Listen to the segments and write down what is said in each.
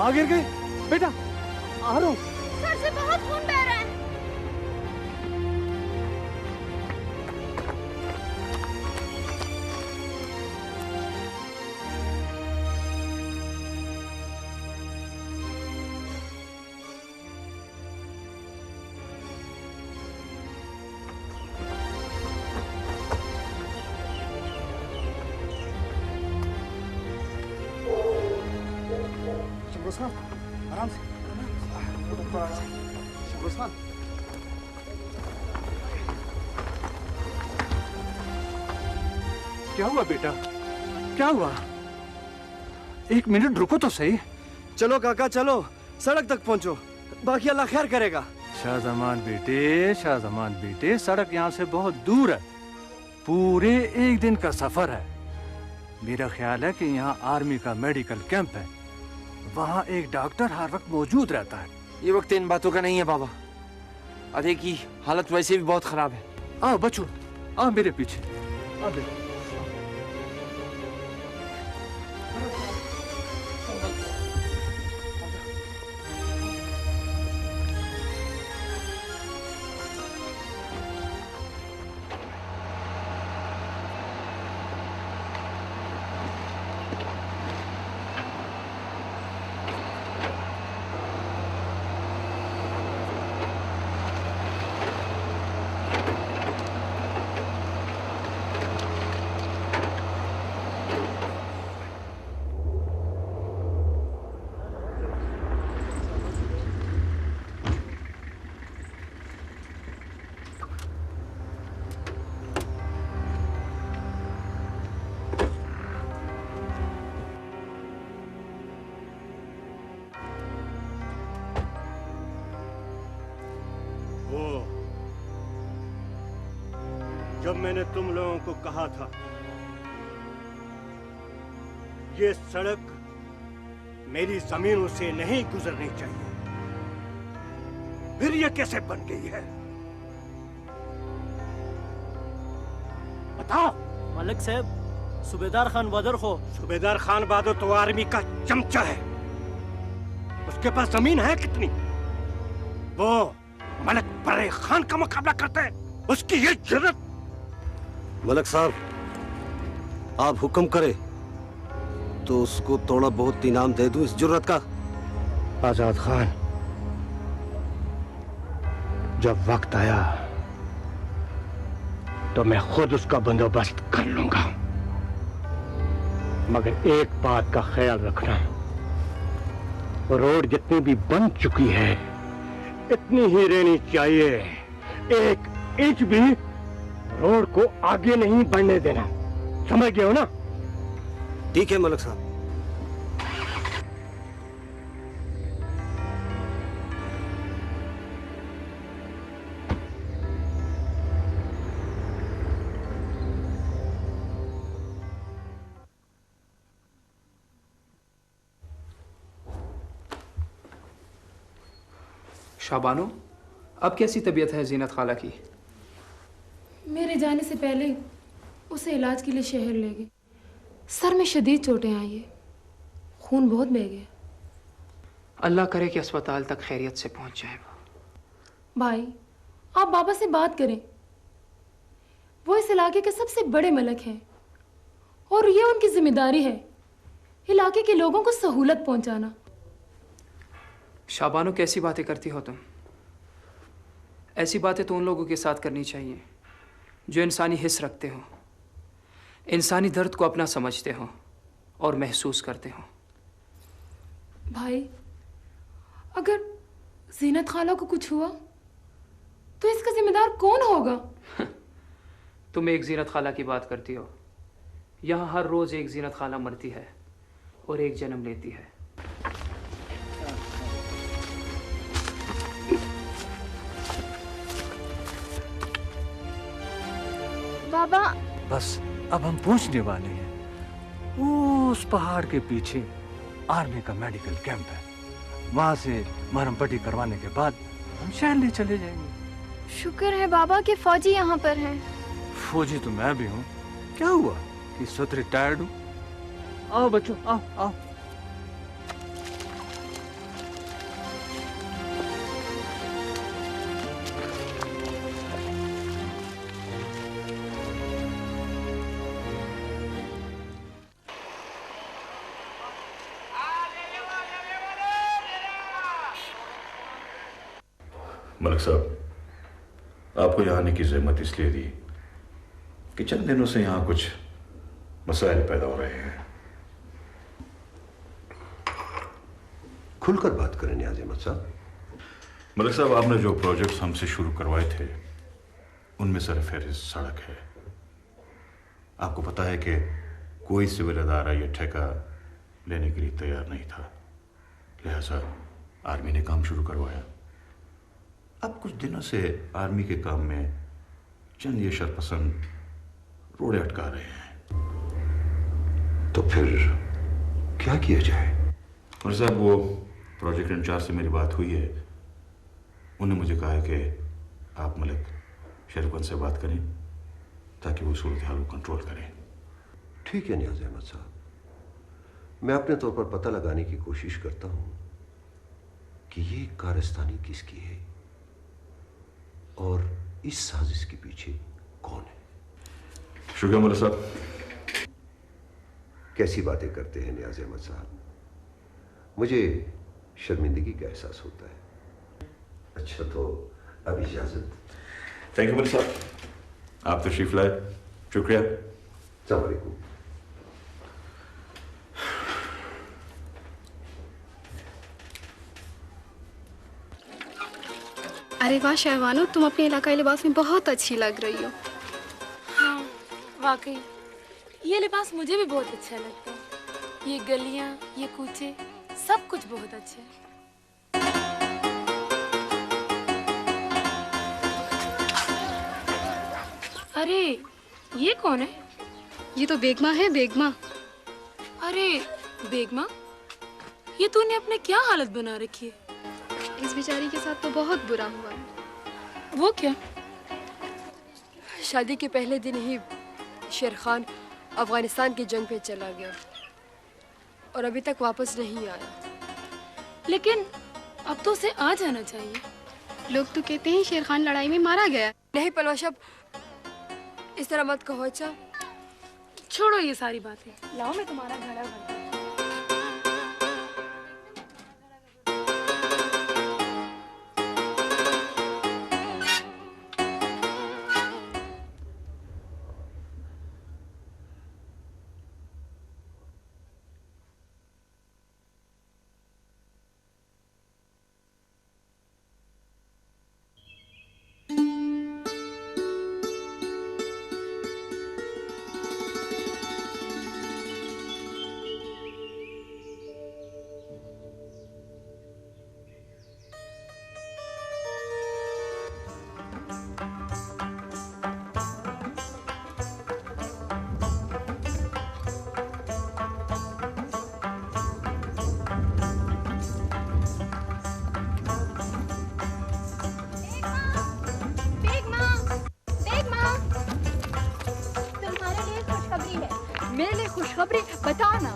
वहां गिर गए। बेटा आ रहा हूं। सर से बहुत खून बह रहा है। शमरुख आराम से। शमरुख क्या हुआ बेटा, क्या हुआ? एक मिनट रुको तो सही। चलो काका चलो, सड़क तक पहुंचो, बाकी अल्लाह खैर करेगा। शाहजमान बेटे, सड़क यहाँ से बहुत दूर है, पूरे एक दिन का सफर है। मेरा ख्याल है कि यहाँ आर्मी का मेडिकल कैंप है, वहाँ एक डॉक्टर हर वक्त मौजूद रहता है। ये वक्त इन बातों का नहीं है बाबा। अरे की हालत वैसे भी बहुत खराब है। आओ बच्चों, आओ मेरे पीछे। आओ बेटा। जब मैंने तुम लोगों को कहा था ये सड़क मेरी जमीनों से नहीं गुजरनी चाहिए, फिर ये कैसे बन गई है? बताओ। मलिक साहब, सूबेदार खान बहादुर को। सूबेदार खान बहादुर तो आर्मी का चमचा है, उसके पास जमीन है कितनी? वो मलिक बड़े खान का मुकाबला करता है, उसकी ये जुर्रत। मलिक साहब, आप हुक्म करें तो उसको थोड़ा बहुत इनाम दे दूं इस जुर्रत का। आजाद खान, जब वक्त आया तो मैं खुद उसका बंदोबस्त कर लूंगा, मगर एक बात का ख्याल रखना, रोड जितनी भी बन चुकी है इतनी ही रहनी चाहिए। एक इंच भी रोड को आगे नहीं बढ़ने देना, समझ गए हो ना? ठीक है मलिक साहब। शाबानो, अब कैसी तबीयत है जीनत खाला की? मेरे जाने से पहले उसे इलाज के लिए शहर ले गए। सर में शदीद चोटें आई है, खून बहुत बह गया। अल्लाह करे कि अस्पताल तक खैरियत से पहुंच जाए वो। भाई, आप बाबा से बात करें, वो इस इलाके के सबसे बड़े मलक हैं और ये उनकी जिम्मेदारी है इलाके के लोगों को सहूलत पहुंचाना। शाबानो, कैसी बातें करती हो तुम? ऐसी बातें तो उन लोगों के साथ करनी चाहिए जो इंसानी हिस्स रखते हो, इंसानी दर्द को अपना समझते हो और महसूस करते हो। भाई, अगर जीनत खाला को कुछ हुआ तो इसका जिम्मेदार कौन होगा? तुम एक जीनत खाला की बात करती हो, यहाँ हर रोज एक जीनत खाला मरती है और एक जन्म लेती है। बाबा, बस अब हम पहुंचने वाले हैं। उस पहाड़ के पीछे आर्मी का मेडिकल कैंप है, वहां से मरहम पट्टी करवाने के बाद हम शहर ले चले जाएंगे। शुक्र है बाबा कि फौजी यहाँ पर हैं। फौजी तो मैं भी हूँ, क्या हुआ कि इस वक्त रिटायर्ड हूँ। आओ बच्चों, आओ आओ। मलिक साहब, आपको यहाँ आने की जहमत इसलिए दी कि चंद दिनों से यहाँ कुछ मसाइल पैदा हो रहे हैं। खुलकर बात करें नियाज़ अहमद साहब। मलिक साहब, आपने जो प्रोजेक्ट्स हमसे शुरू करवाए थे उनमें सरफहरिस्त सड़क है। आपको पता है कि कोई सिविल अदारा यह ठेका लेने के लिए तैयार नहीं था, लिहाजा आर्मी ने काम शुरू करवाया। अब कुछ दिनों से आर्मी के काम में चंद ये शरपसंद रोड़े अटका रहे हैं। तो फिर क्या किया जाए? और साहब, वो प्रोजेक्ट इंचार्ज से मेरी बात हुई है। उन्होंने मुझे कहा है कि आप मलिक शरीफन से बात करें ताकि वो सूरत हाल को कंट्रोल करें। ठीक है नियाज़ अहमद साहब, मैं अपने तौर पर पता लगाने की कोशिश करता हूं कि ये कारस्तानी किसकी है और इस साजिश के पीछे कौन है। शुक्रिया मलिक साहब। कैसी बातें करते हैं नियाज़ अहमद साहब, मुझे शर्मिंदगी का एहसास होता है। अच्छा, तो अब इजाजत। थैंक यू मलिक साहब, आप तशरीफ लाए, शुक्रिया। अस्सलाम वालेकुम। अरे वाह शहवानो, तुम अपने इलाकाई लिबास में बहुत अच्छी लग रही हो। हाँ वाकई, ये लिबास मुझे भी बहुत अच्छा लगता है। ये गलियां, ये कूचे, सब कुछ बहुत अच्छा है। अरे ये कौन है? ये तो बेगमा है, बेगमा। अरे बेगमा, ये तूने अपने क्या हालत बना रखी है? इस बेचारी के साथ तो बहुत बुरा हुआ है। वो क्या? शादी के पहले दिन ही शेर खान अफगानिस्तान की जंग पे चला गया और अभी तक वापस नहीं आया। लेकिन अब तो उसे आ जाना चाहिए। लोग तो कहते हैं शेर खान लड़ाई में मारा गया। नहीं पलवाशब, इस तरह मत कहो। अच्छा छोड़ो ये सारी बातें, लाओ मैं तुम्हारा घड़ा भरता हूं। खुशखबरी बताओ ना।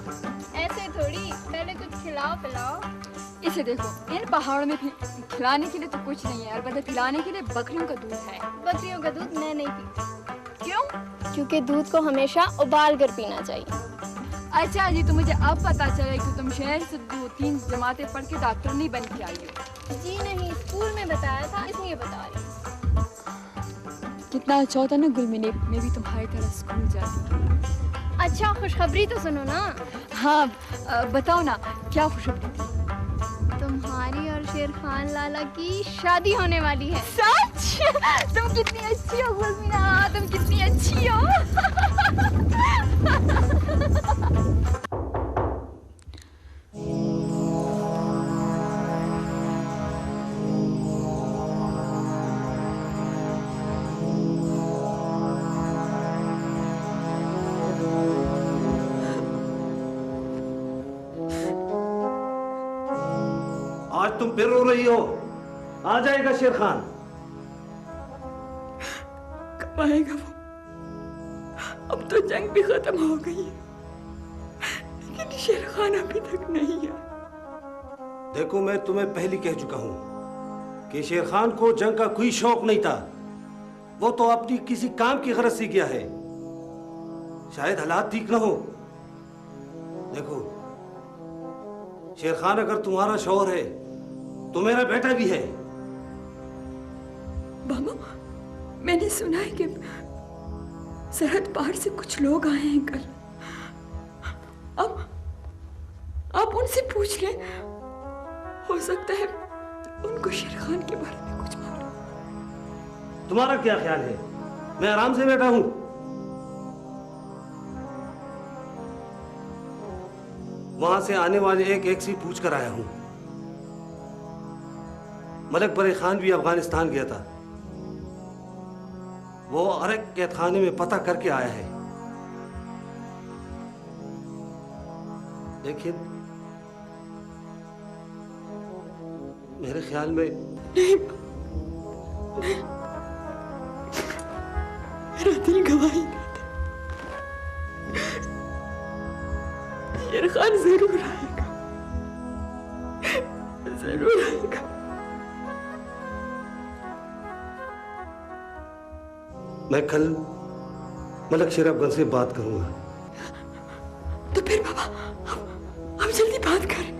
ऐसे थोड़ी, पहले कुछ खिलाओ पिलाओ। इसे देखो, इन पहाड़ों में खिलाने के लिए तो कुछ नहीं है, अलबत्ता पिलाने के लिए बकरियों का दूध है। बकरियों का दूध मैं नहीं पीती। क्यों? क्योंकि दूध को हमेशा उबाल कर पीना चाहिए। अच्छा जी, तो मुझे अब पता चला कि तुम शहर से 2-3 जमातें पढ़ के डॉक्टर नहीं बन के आई हो। जी नहीं, स्कूल में बताया था, इसलिए बता रही हूँ। कितना अच्छा होता ना गुलमिने, मैं भी तुम्हारी तरह स्कूल जाती। अच्छा, खुशखबरी तो सुनो ना। हाँ बताओ ना, क्या खुशखबरी थी? तुम्हारी और शेर खान लाला की शादी होने वाली है। सच? तुम कितनी अच्छी हो गुलमिना, तुम कितनी अच्छी हो। आज तुम फिर रो रही हो। आ जाएगा शेर खान। कब आएगा वो? अब तो जंग भी खत्म हो गई है, लेकिन शेर खान अभी तक नहीं आया। देखो, मैं तुम्हें पहले कह चुका हूं कि शेर खान को जंग का कोई शौक नहीं था। वो तो अपनी किसी काम की गरज से गया है। शायद हालात ठीक ना हो। देखो, शेर खान अगर तुम्हारा शौहर है तो मेरा बेटा भी है। बाबा, मैंने सुना है कि सरहद पार से कुछ लोग आए हैं कल। अब आप उनसे पूछ लें, हो सकता है उनको शेर खान के बारे में कुछ मालूम। तुम्हारा क्या ख्याल है? मैं आराम से बैठा हूं। वहां से आने वाले एक एक से पूछ कर आया हूं। मलक परे खान भी अफगानिस्तान गया था। वो अरक कैद खाने में पता करके आया है। लेकिन मेरे ख्याल में नहीं, नहीं, मेरा दिल गवाही देता, शेर खान जरूर आएगा, जरूर आएगा। मैं कल मलक शेर अफगान से बात करूंगा। तो फिर बाबा हम जल्दी बात करें।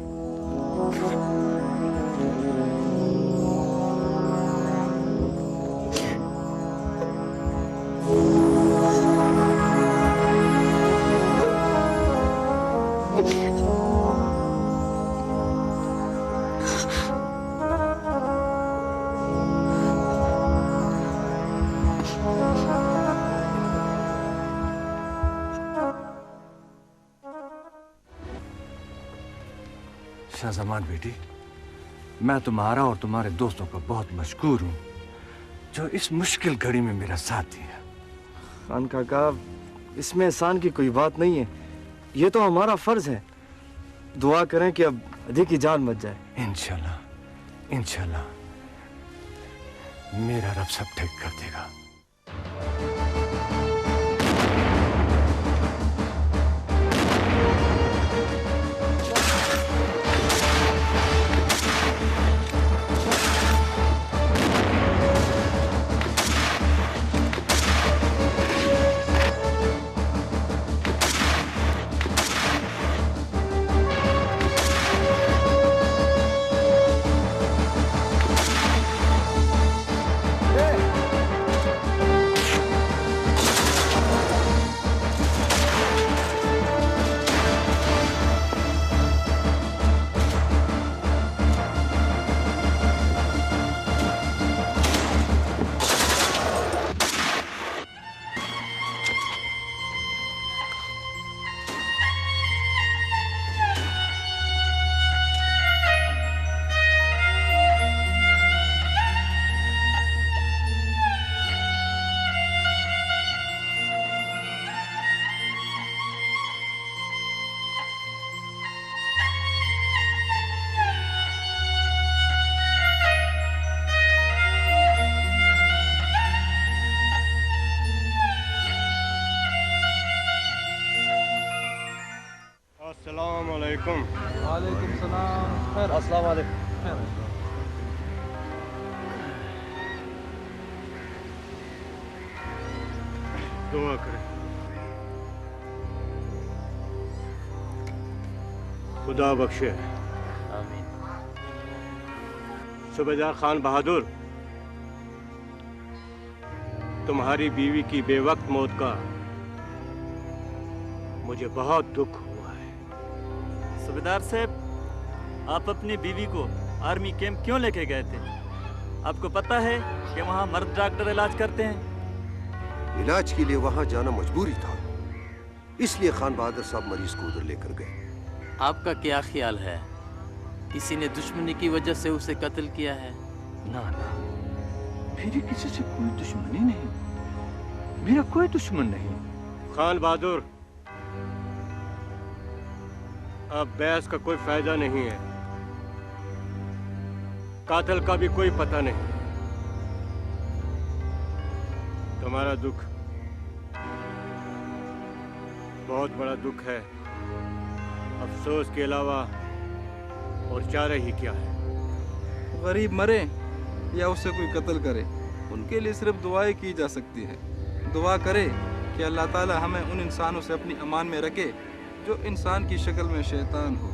शाहजमान बेटी, मैं तुम्हारा और तुम्हारे दोस्तों का बहुत मशकूर हूँ जो इस मुश्किल घड़ी में मेरा साथ दिया। खान काका, इसमें एहसान की कोई बात नहीं है, ये तो हमारा फर्ज है। दुआ करें कि अब अधिक की जान बच जाए। इंशाल्लाह, इंशाल्लाह मेरा रब सब ठीक कर देगा। वालेकुम सलाम। अस्सलाम वालेकुम। दुआ करें, खुदा बख्शे। आमीन। सूबेदार खान बहादुर, तुम्हारी बीवी की बेवक्त मौत का मुझे बहुत दुख हुआ है। सूबेदार साहब, आप अपनी बीवी को आर्मी कैंप क्यों लेके गए थे? आपको पता है कि वहाँ मर्द डॉक्टर इलाज करते हैं। इलाज के लिए वहां जाना मजबूरी था, इसलिए खान बहादुर साहब मरीज को उधर लेकर गए। आपका क्या ख्याल है, किसी ने दुश्मनी की वजह से उसे कत्ल किया है? ना ना, मेरी किसी से कोई दुश्मनी नहीं, मेरा कोई दुश्मन नहीं। खान बहादुर, अब बहस का कोई फायदा नहीं है। कातिल का भी कोई पता नहीं। तुम्हारा दुख बहुत बड़ा दुख है। अफसोस के अलावा और चारा ही क्या है। गरीब मरे या उसे कोई कत्ल करे, उनके लिए सिर्फ दुआएं की जा सकती है। दुआ करे कि अल्लाह ताला हमें उन इंसानों से अपनी अमान में रखे जो इंसान की शक्ल में शैतान हो।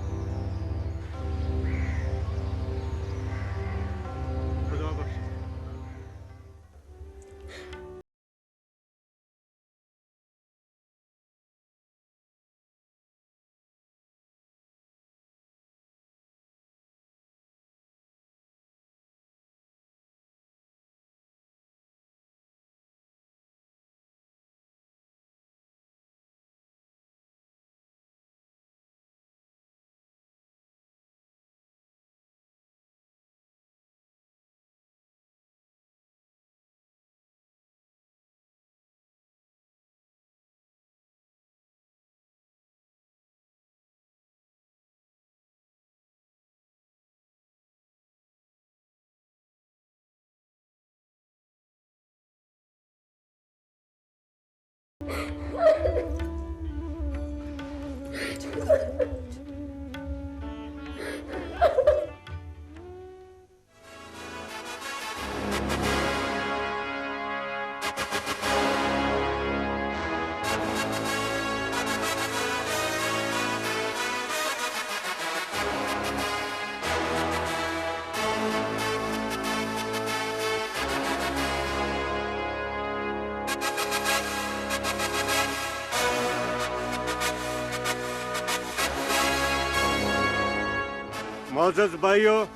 मोअज़्ज़ज़ भाइयों,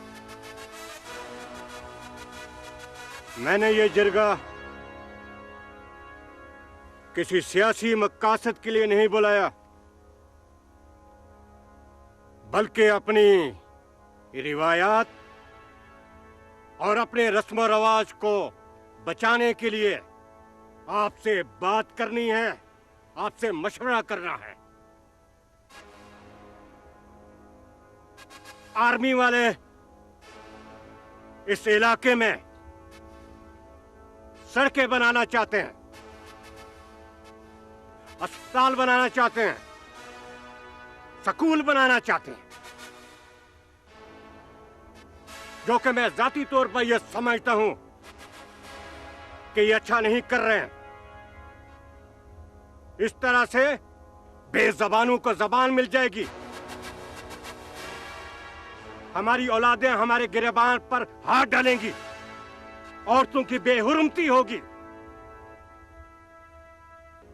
मैंने ये जिरगा किसी सियासी मकासद के लिए नहीं बुलाया, बल्कि अपनी रिवायात और अपने रस्म रवाज को बचाने के लिए आपसे बात करनी है, आपसे मशवरा करना है। आर्मी वाले इस इलाके में सड़कें बनाना चाहते हैं, अस्पताल बनाना चाहते हैं, स्कूल बनाना चाहते हैं, जो कि मैं जाती तौर पर यह समझता हूं कि ये अच्छा नहीं कर रहे हैं। इस तरह से बेज़बानों को जबान मिल जाएगी, हमारी औलादें हमारे गिरबान पर हाथ डालेंगी, औरतों की बेहुरमती होगी।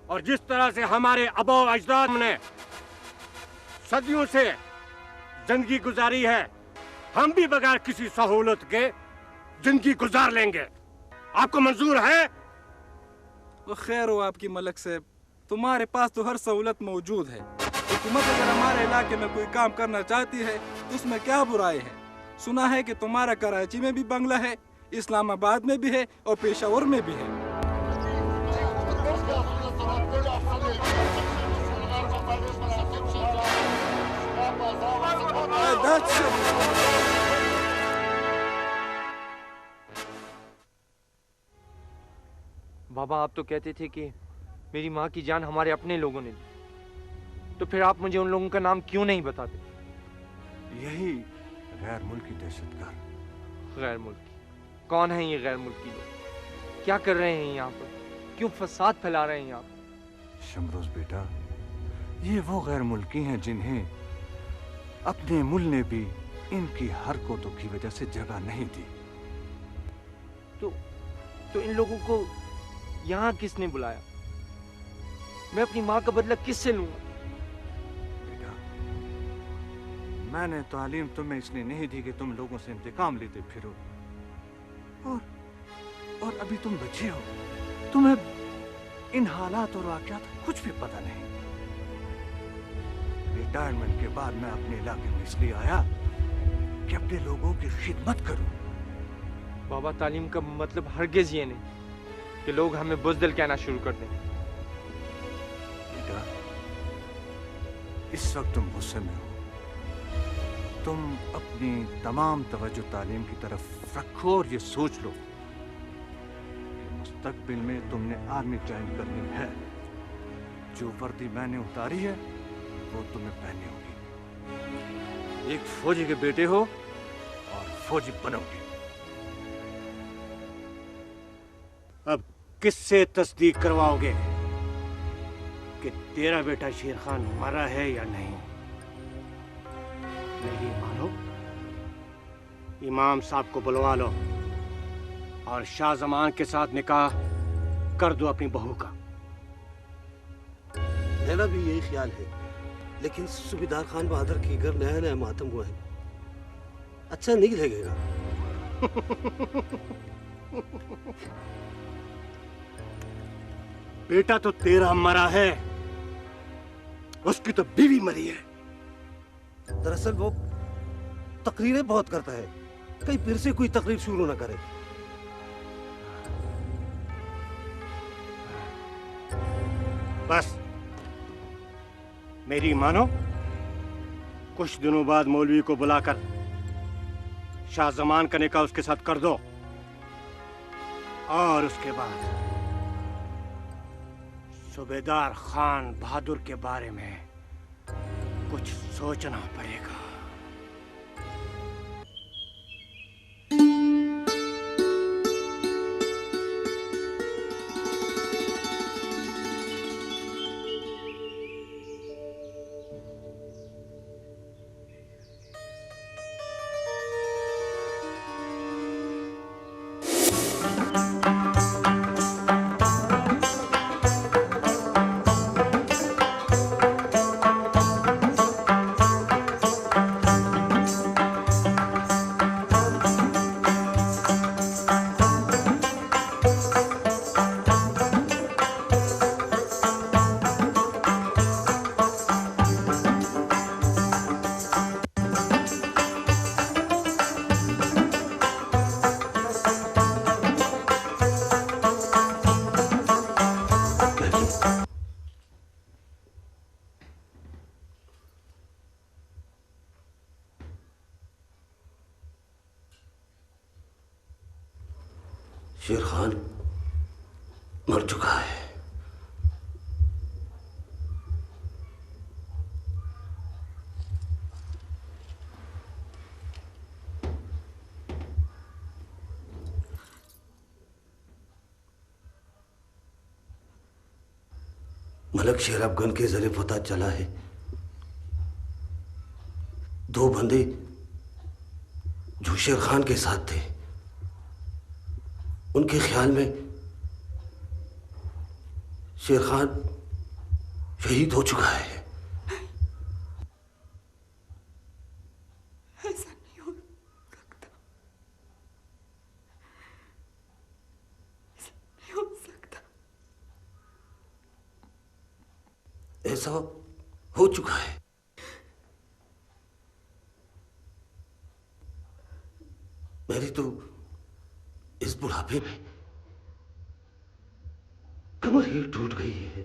और जिस तरह से हमारे आबा अजदाद ने सदियों से जिंदगी गुजारी है, हम भी बगैर किसी सहूलत के जिंदगी गुजार लेंगे। आपको मंजूर है? वो खैर हो आपकी मलक साहब, तुम्हारे पास तो हर सहूलत मौजूद है। हुकूमत अगर हमारे इलाके में कोई काम करना चाहती है तो उसमें क्या बुराई है? सुना है कि तुम्हारा कराची में भी बंगला है, इस्लामाबाद में भी है और पेशावर में भी है। बाबा, आप तो कहते थे कि मेरी माँ की जान हमारे अपने लोगों ने ली, तो फिर आप मुझे उन लोगों का नाम क्यों नहीं बताते? यही गैर मुल्की दहशतगर्द। गैर मुल्की? कौन है ये गैर मुल्की लोग? क्या कर रहे हैं यहाँ पर? क्यों फसाद फैला रहे हैं यहाँ पर? शमरोज बेटा, ये वो गैर मुल्की हैं जिन्हें अपने मुल्क ने भी इनकी हरकतों की वजह से जगह नहीं दी। तो इन लोगों को यहाँ किसने बुलाया? मैं अपनी माँ का बदला किससे लूंगा? मैंने तालीम तुम्हें इसलिए नहीं दी कि तुम लोगों से इंतकाम लेते फिरो, और अभी तुम बच्चे हो, तुम्हें इन हालात और वाक़यात कुछ भी पता नहीं। रिटायरमेंट के बाद मैं अपने इलाके में इसलिए आया कि अपने लोगों की खिदमत करूं। बाबा, तालीम का मतलब हरगिज ये नहीं कि लोग हमें बुज़दिल कहना शुरू कर दें। बेटा, इस वक्त तुम गुस्से में हो, तुम अपनी तमाम तवज्जो तालीम की तरफ रखो और ये सोच लो कि मुस्तकबिल में तुमने आर्मी ज्वाइन करनी है। जो वर्दी मैंने उतारी है वो तुम्हें पहननी होगी। एक फौजी के बेटे हो और फौजी बनोगे। अब किससे तस्दीक करवाओगे कि तेरा बेटा शेर खान मरा है या नहीं? नहीं मानो, इमाम साहब को बुलवा लो और शाह जमान के साथ निकाह कर दो अपनी बहू का। मेरा भी यही ख्याल है, लेकिन सूबेदार खान बहादुर की घर नया नया मातम हुआ है, अच्छा नहीं लगेगा। बेटा तो तेरा मरा है, उसकी तो बीवी मरी है। दरअसल वो तकरीरें बहुत करता है, कहीं फिर से कोई तकरीर शुरू ना करे। बस मेरी मानो, कुछ दिनों बाद मौलवी को बुलाकर शाह जमान का निकाह उसके साथ कर दो, और उसके बाद सूबेदार खान बहादुर के बारे में कुछ सोचना पड़ेगा। शेर खान मर चुका है। मलक शेर अफगन के जरिए पता चला है 2 बंदे जो शेर खान के साथ थे, उनके ख्याल में शेर खान शहीद हो चुका है। ऐसा नहीं हो सकता, ऐसा नहीं हो सकता। ऐसा हो चुका है। मेरी तो इस बुढ़ापे में कमर ही टूट गई है।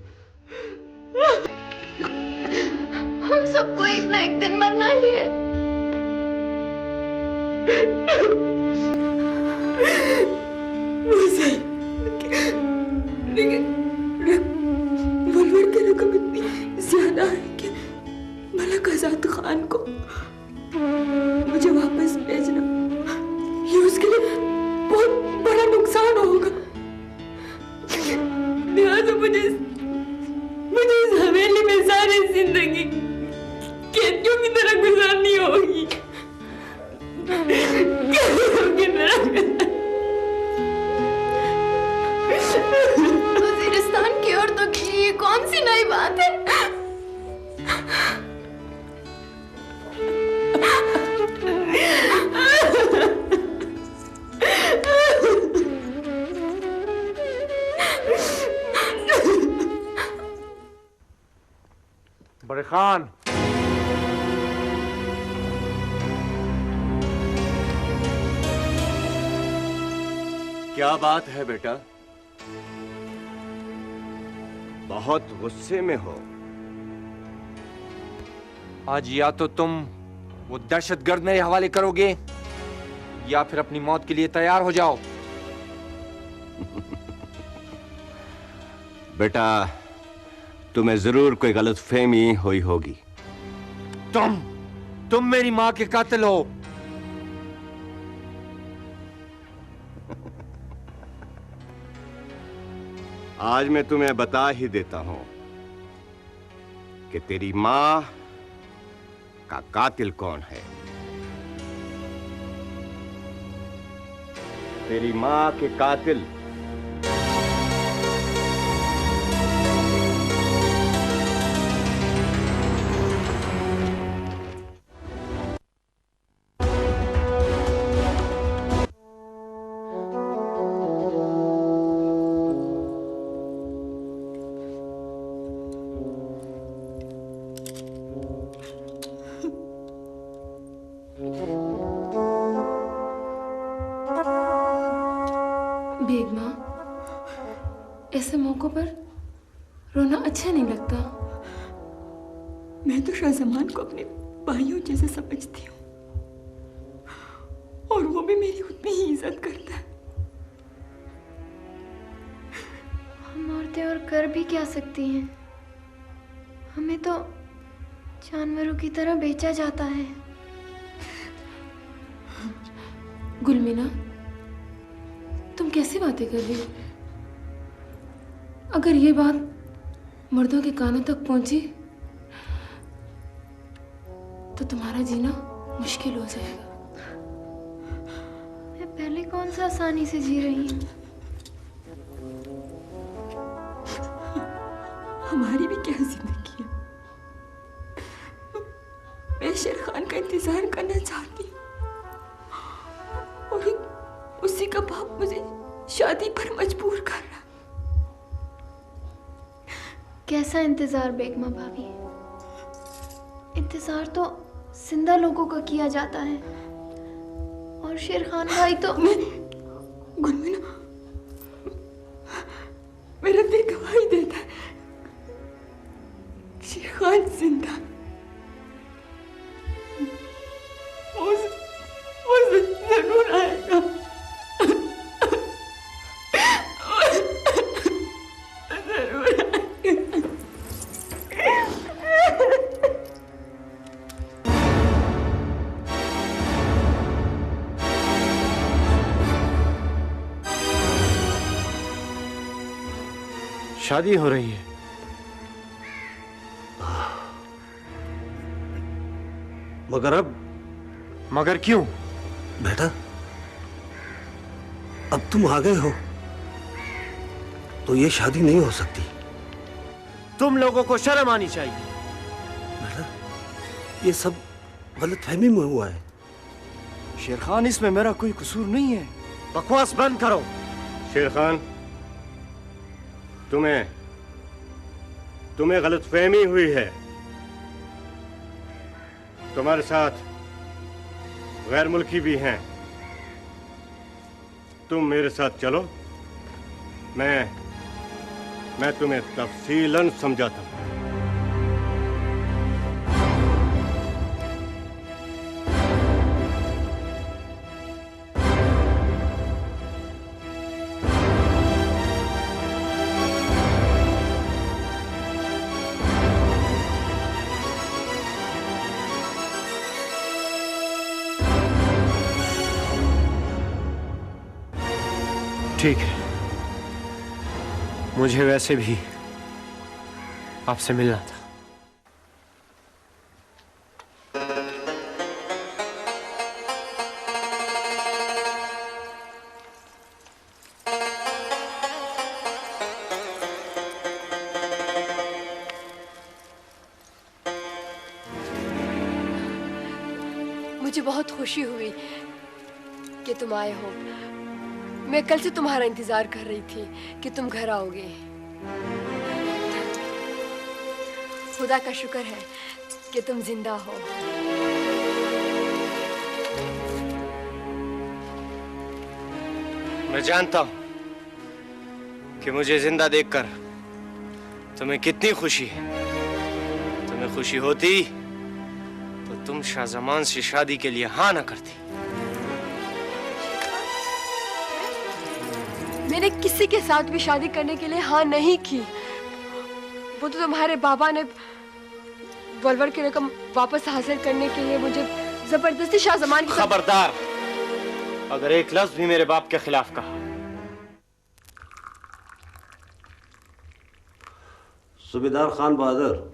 हम सबको एक ना एक दिन मरना ही है। लेकिन वलवर की रकम इतनी ज्यादा है कि मलक आजाद खान को मुझे वापस भेजना ये उसके लिए बहुत बड़ा नुकसान होगा। लिहाजा मुझे इस हवेली में सारी जिंदगी कैदियों की तरह गुजारनी होगी। कैदियों की तरह। वजीरिस्तान की औरतों के लिए कौन सी नई बात है? बड़े खान, क्या बात है बेटा? बहुत गुस्से में हो। आज या तो तुम वो दहशतगर्द मेरे हवाले करोगे या फिर अपनी मौत के लिए तैयार हो जाओ। बेटा, तुम्हें जरूर कोई गलतफहमी हुई होगी। तुम मेरी मां के कातिल हो। आज मैं तुम्हें बता ही देता हूं कि तेरी मां का कातिल कौन है। तेरी मां के कातिल बेगमा, ऐसे मौकों पर रोना अच्छा नहीं लगता। मैं तो शाहजमान को अपने भाइयों जैसे समझती हूँ और वो भी मेरी उतनी ही इज्जत करता है। हम और औरतें और कर भी क्या सकती हैं? हमें तो जानवरों की तरह बेचा जाता है। गुलमीना, तुम कैसी बातें कर रही हो? अगर ये बात मर्दों के कानों तक पहुंची तो तुम्हारा जीना मुश्किल हो जाएगा। मैं पहले कौन सा आसानी से जी रही हूँ। हमारी भी क्या जिंदगी है। मैं शेर खान का इंतजार करना चाहती हूँ और उसी का बाप मुझे शादी पर मजबूर कर रहा। कैसा इंतजार बेगमा भाभी? इंतजार तो जिंदा लोगों का किया जाता है और शेर खान भाई तो गुनगुना, मेरा दिल गवाही देता है शेर खान जिंदा। वो जरूर आएगा। जरूर आएगा। शादी हो रही है। मगर क्यों? बेटा, अब तुम आ गए हो तो ये शादी नहीं हो सकती। तुम लोगों को शर्म आनी चाहिए। बेटा, ये सब गलतफहमी में हुआ है। शेर खान, इसमें मेरा कोई कसूर नहीं है। बकवास बंद करो। शेर खान, तुम्हें गलतफहमी हुई है। तुम्हारे साथ गैर मुल्की भी हैं। तुम मेरे साथ चलो, मैं तुम्हें तफसीलन समझाता हूं। ठीक है, मुझे वैसे भी आपसे मिलना था। मुझे बहुत खुशी हुई कि तुम आए हो। मैं कल से तुम्हारा इंतजार कर रही थी कि तुम घर आओगे। खुदा का शुक्र है कि तुम जिंदा हो। मैं जानता हूं कि मुझे जिंदा देखकर तुम्हें कितनी खुशी है। तुम्हें खुशी होती तो तुम शाहजमान से शादी के लिए हाँ ना करती। मैंने किसी के साथ भी शादी करने के लिए हाँ नहीं की। वो तो तुम्हारे बाबा ने वलवर की रकम वापस हासिल करने के लिए मुझे जबरदस्ती शाहजमान की खबरदार, अगर एक लफ्ज भी मेरे बाप के खिलाफ कहा। सूबेदार खान बहादुर,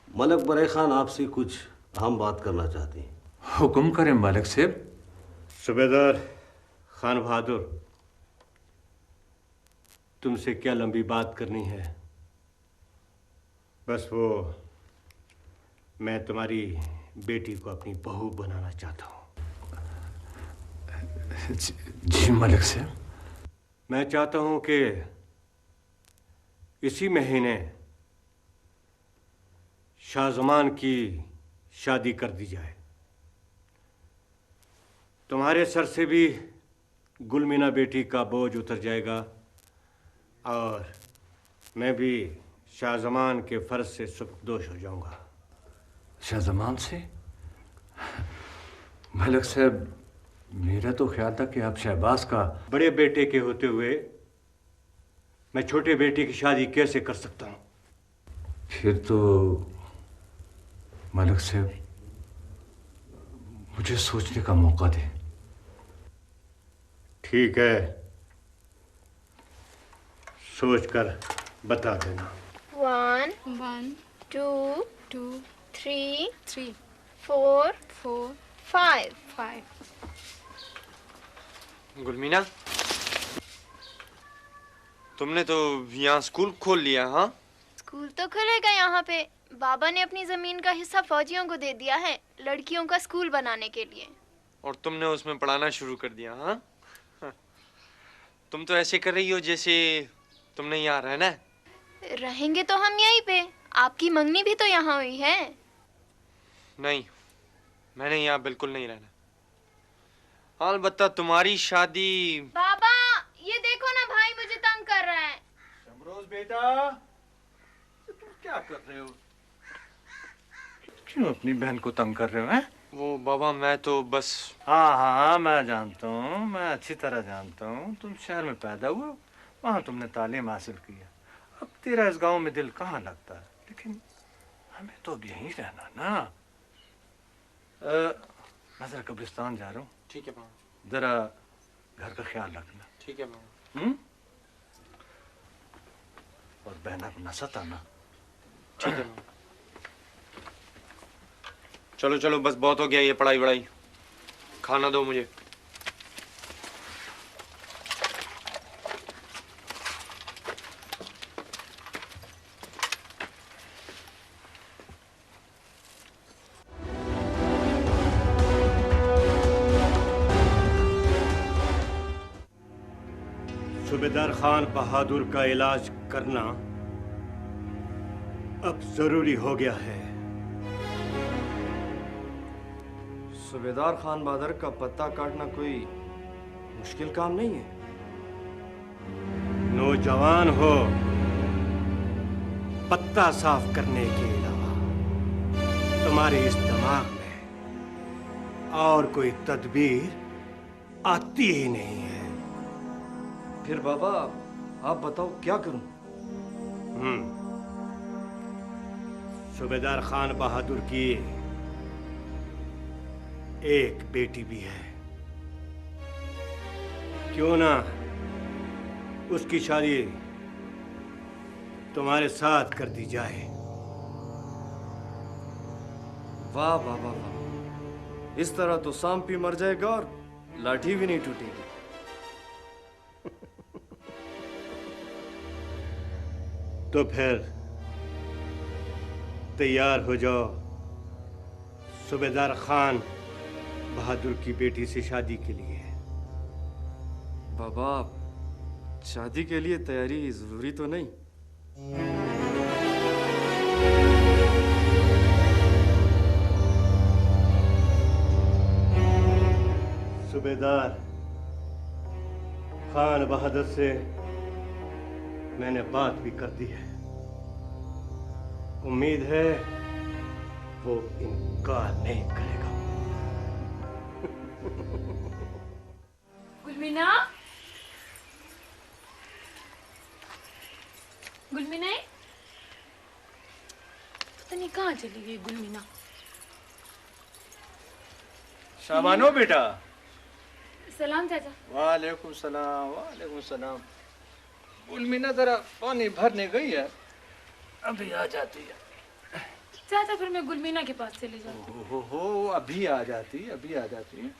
मलक बरे खान आपसे कुछ अहम बात करना चाहते हैं। हुक्म करें मलिक साहब। सूबेदार खान बहादुर, तुमसे क्या लंबी बात करनी है। बस वो, मैं तुम्हारी बेटी को अपनी बहू बनाना चाहता हूँ। जी मलिक साहब। मैं चाहता हूँ कि इसी महीने शाहजमान की शादी कर दी जाए। तुम्हारे सर से भी गुलमीना बेटी का बोझ उतर जाएगा और मैं भी शाहजमान के फर्ज से सुबकदोश हो जाऊंगा। शाहजमान से? मलिक साहब, मेरा तो ख्याल था कि आप शहबाज का बड़े बेटे के होते हुए मैं छोटे बेटे की शादी कैसे कर सकता हूँ? फिर तो मलिक साहब मुझे सोचने का मौका दे। ठीक है, सोच कर बता देना। 1 2 3 4 5 गुलमीना, तुमने तो यहाँ स्कूल खोल लिया? हाँ, स्कूल तो खुलेगा यहाँ पे। बाबा ने अपनी जमीन का हिस्सा फौजियों को दे दिया है लड़कियों का स्कूल बनाने के लिए। और तुमने उसमें पढ़ाना शुरू कर दिया? हाँ, तुम तो ऐसे कर रही हो जैसे तुमने यहाँ रहना है। रहेंगे तो हम यहीं पे। आपकी मंगनी भी तो यहाँ हुई है। नहीं, मैंने यहाँ बिल्कुल नहीं रहना। अलबत्ता तुम्हारी शादी। बाबा, ये देखो ना, भाई मुझे तंग कर रहा है। शमरोज बेटा, तुम क्या कर रहे हो? क्यों अपनी बहन को तंग कर रहे हो? हैं? वो बाबा, मैं तो बस। हाँ, मैं जानता हूँ, मैं अच्छी तरह जानता हूँ। तुम शहर में पैदा हुए, वहाँ तुमने तालीम हासिल की है। अब तेरा इस गांव में दिल कहाँ लगता है? लेकिन हमें तो अब यहीं रहना ना। मैं जरा कब्रिस्तान जा रहा हूँ। ठीक है बाबा। जरा घर का ख्याल रखना। ठीक है बाबा। और बहना को न सताना। ठीक है बाबा। चलो चलो, बस बहुत हो गया ये पढ़ाई वढ़ाई। खाना दो मुझे। सूबेदार खान बहादुर का इलाज करना अब जरूरी हो गया है। सूबेदार खान बहादुर का पत्ता काटना कोई मुश्किल काम नहीं है। नौजवान हो, पत्ता साफ करने के अलावा तुम्हारे इस दिमाग में और कोई तदबीर आती ही नहीं है। फिर बाबा आप बताओ क्या करूं? सूबेदार खान बहादुर की एक बेटी भी है। क्यों ना उसकी शादी तुम्हारे साथ कर दी जाए? वाह वाह वाह वाह, इस तरह तो सांप भी मर जाएगा और लाठी भी नहीं टूटेगी। तो फिर तैयार हो जाओ सूबेदार खान बहादुर की बेटी से शादी के लिए। बाबा, शादी के लिए तैयारी जरूरी तो नहीं? सूबेदार खान बहादुर से मैंने बात भी कर दी है। उम्मीद है वो इनकार नहीं करेगा। गुलमीना, गुलमीना, पता नहीं कहाँ चली गई गुलमीना। शाबानो बेटा। सलाम चाचा। वालेकुम सलाम। वालेकुम सलाम। गुलमीना जरा पानी भरने गई है, अभी आ जाती है। चाचा फिर मैं गुलमीना के पास चले जाऊँ। हो अभी आ जाती, अभी आ जाती।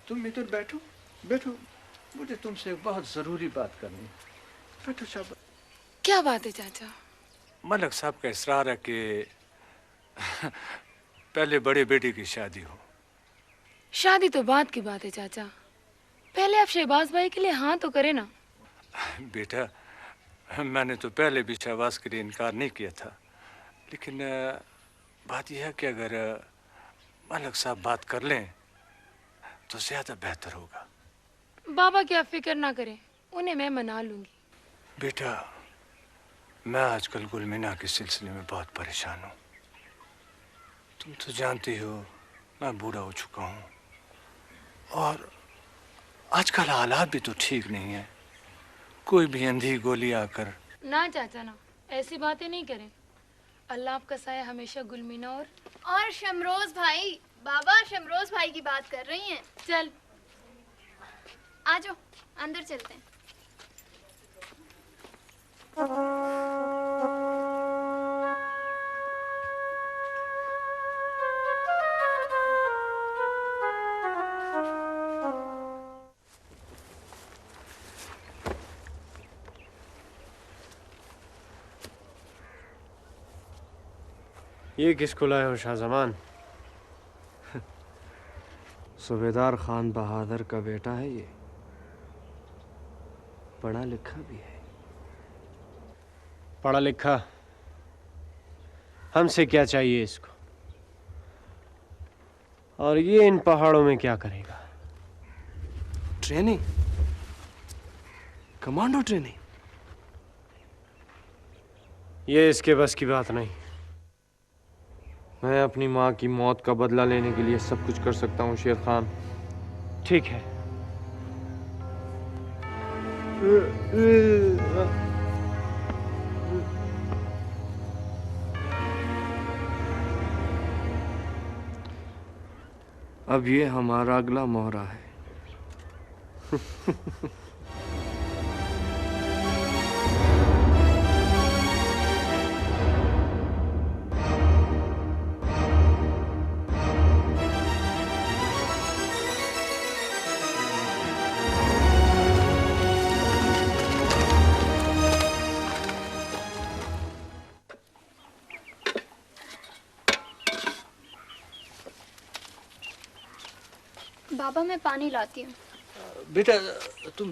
तुम इधर बैठो, बैठो, मुझे तुमसे एक बहुत जरूरी बात करनी। बैठो शाबाश। क्या बात है चाचा? मलिक साहब का इसरार है कि पहले बड़े बेटे की शादी हो। शादी तो बात की बात है चाचा, पहले आप शहबाज भाई के लिए हाँ तो करे ना। बेटा, मैंने तो पहले भी शहबाज के लिए इनकार नहीं किया था, लेकिन बात यह है कि अगर मलिक साहब बात कर लें तो ज्यादा बेहतर होगा। बाबा की आप फिक्र ना करें, उन्हें मैं मना लूंगी। बेटा, मैं आजकल गुलमीना के सिलसिले में बहुत परेशान हूँ। तुम तो जानती हो मैं बूढ़ा हो चुका हूँ और आजकल हालात भी तो ठीक नहीं है। कोई भी अंधी गोली आकर। ना चाचा ना, ऐसी बातें नहीं करें। अल्लाह आपका साया हमेशा गुलमीना और शमरोज भाई, बाबा शमरोज भाई की बात कर रही हैं। चल आ जाओ, अंदर चलते हैं। ये किसको लाए हो शाहजमान? सूबेदार खान बहादुर का बेटा है ये, पढ़ा लिखा भी है। पढ़ा लिखा? हमसे क्या चाहिए इसको? और ये इन पहाड़ों में क्या करेगा? Training, commando training. ये इसके बस की बात नहीं। मैं अपनी माँ की मौत का बदला लेने के लिए सब कुछ कर सकता हूँ शेर खान। ठीक है। अब ये हमारा अगला मोहरा है। बाबा मैं पानी लाती हूँ। बेटा तुम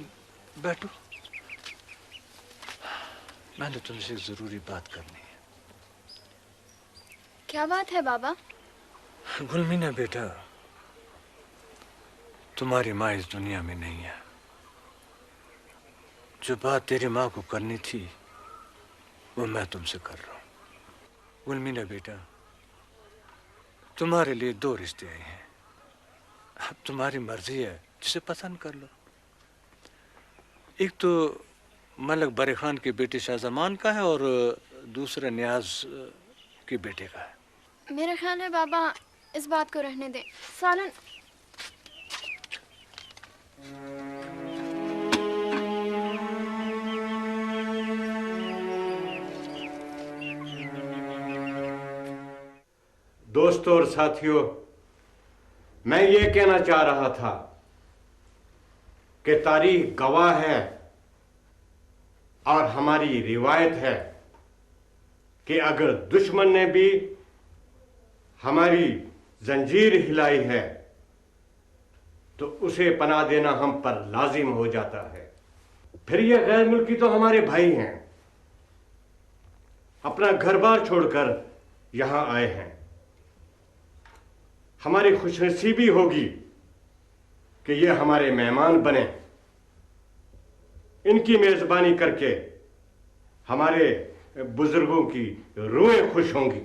बैठो, मैंने तुमसे एक जरूरी बात करनी है। क्या बात है बाबा? गुलमीना बेटा, तुम्हारी माँ इस दुनिया में नहीं है। जो बात तेरी माँ को करनी थी वो मैं तुमसे कर रहा हूँ। गुलमीना बेटा, तुम्हारे लिए दो रिश्ते आए हैं। अब तुम्हारी मर्जी है, जिसे पसंद कर लो। एक तो मलक बरे खान के बेटे शाहजमान का है और दूसरा नियाज के बेटे का है। मेरा ख्याल है बाबा इस बात को रहने दें। सालन दोस्तों और साथियों, मैं ये कहना चाह रहा था कि तारीख गवाह है और हमारी रिवायत है कि अगर दुश्मन ने भी हमारी जंजीर हिलाई है तो उसे पनाह देना हम पर लाजिम हो जाता है। फिर ये गैर मुल्की तो हमारे भाई हैं, अपना घर बार छोड़कर यहां आए हैं। हमारी खुशनसीबी होगी कि ये हमारे मेहमान बने। इनकी मेजबानी करके हमारे बुजुर्गों की रूहें खुश होंगी।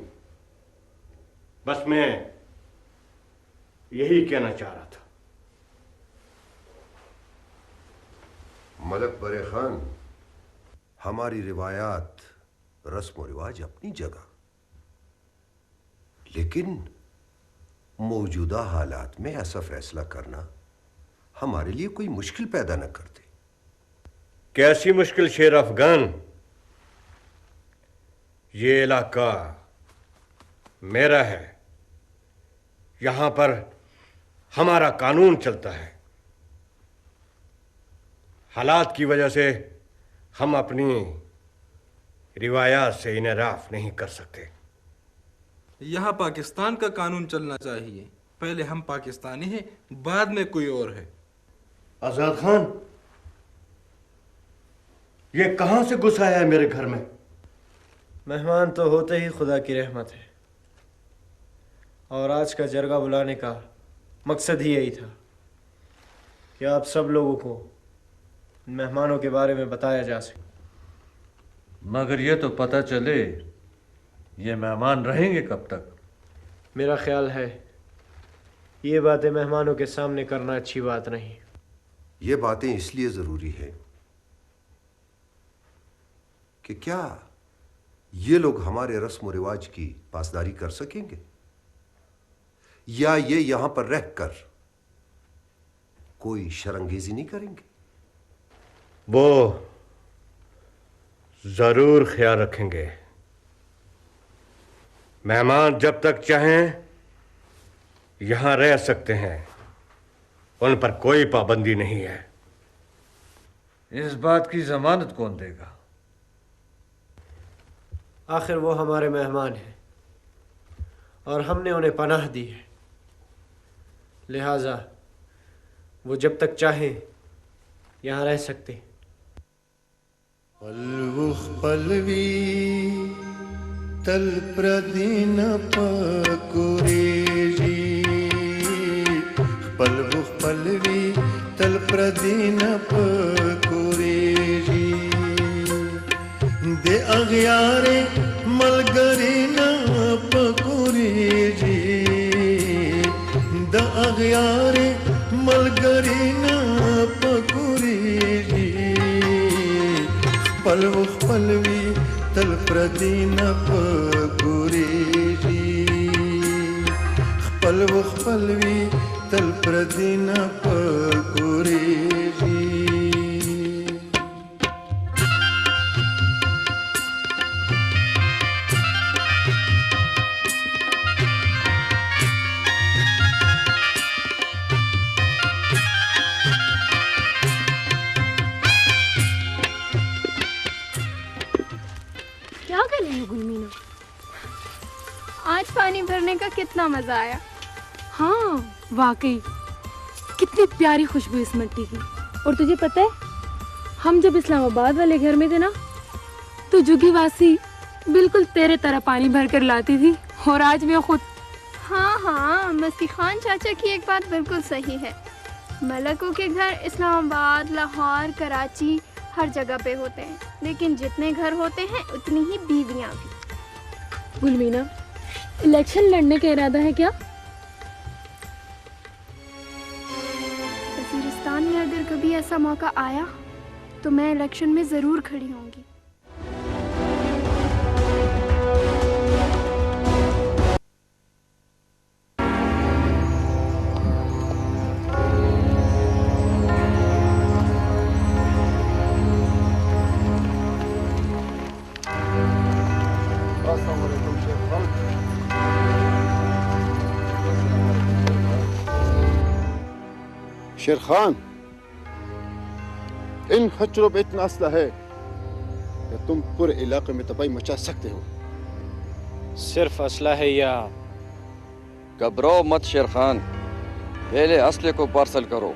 बस मैं यही कहना चाह रहा था। मलक बरे खान, हमारी रिवायात रस्म और रिवाज अपनी जगह, लेकिन मौजूदा हालात में ऐसा फैसला करना हमारे लिए कोई मुश्किल पैदा न कर दे। कैसी मुश्किल शेर अफगान? ये इलाका मेरा है, यहां पर हमारा कानून चलता है। हालात की वजह से हम अपनी रिवायात से इनराफ नहीं कर सकते। यहाँ पाकिस्तान का कानून चलना चाहिए। पहले हम पाकिस्तानी हैं, बाद में कोई और है। आजाद खान, ये कहां से घुस आया है मेरे घर में? मेहमान तो होते ही खुदा की रहमत है, और आज का जरगा बुलाने का मकसद ही यही था कि आप सब लोगों को मेहमानों के बारे में बताया जा सके। मगर ये तो पता चले ये मेहमान रहेंगे कब तक? मेरा ख्याल है ये बातें मेहमानों के सामने करना अच्छी बात नहीं। ये बातें इसलिए ज़रूरी है कि क्या ये लोग हमारे रस्म रिवाज की पासदारी कर सकेंगे, या ये यहां पर रहकर कोई शर्मंगेजी नहीं करेंगे? वो जरूर ख्याल रखेंगे। मेहमान जब तक चाहें यहां रह सकते हैं, उन पर कोई पाबंदी नहीं है। इस बात की जमानत कौन देगा? आखिर वो हमारे मेहमान हैं और हमने उन्हें पनाह दी है, लिहाजा वो जब तक चाहें यहाँ रह सकते हैं। पलवुख पलवी तल प्रदीन पकुरेजी, पलवुख पलवी तल प्रदीन पकुरेजी, दे अग्यारे मलगरीन पकुरेजी, द अग्यारे मलगरीन पकुरेजी, पलवुख पलवी तल प्रदीन पकुरेजी, पलवुख पलवी तल प्रदीन पकुरेजी। क्या कर रही हो गुलमीना? आज पानी भरने का कितना मजा आया। हाँ वाकई, कितनी प्यारी खुशबू इस मिट्टी की। और तुझे पता है, हम जब इस्लामाबाद वाले घर में थे ना, तो जुगी वासी बिल्कुल तेरे तरह पानी भर कर लाती थी। और आज मैं खुद। हाँ हाँ, मस्ती खान चाचा की एक बात बिल्कुल सही है। मलकों के घर इस्लामाबाद, लाहौर, कराची हर जगह पे होते हैं, लेकिन जितने घर होते हैं उतनी ही बीवियां भी। गुलमीना, इलेक्शन लड़ने का इरादा है क्या? वज़ीरिस्तान में अगर कभी ऐसा मौका आया तो मैं इलेक्शन में ज़रूर खड़ी होंगी। शेर खान, इन खच्चरों पे इतना असला है कि तुम पूरे इलाके में तबाही मचा सकते हो। सिर्फ असला है या? घबराओ मत शेर खान, पहले असले को पार्सल करो।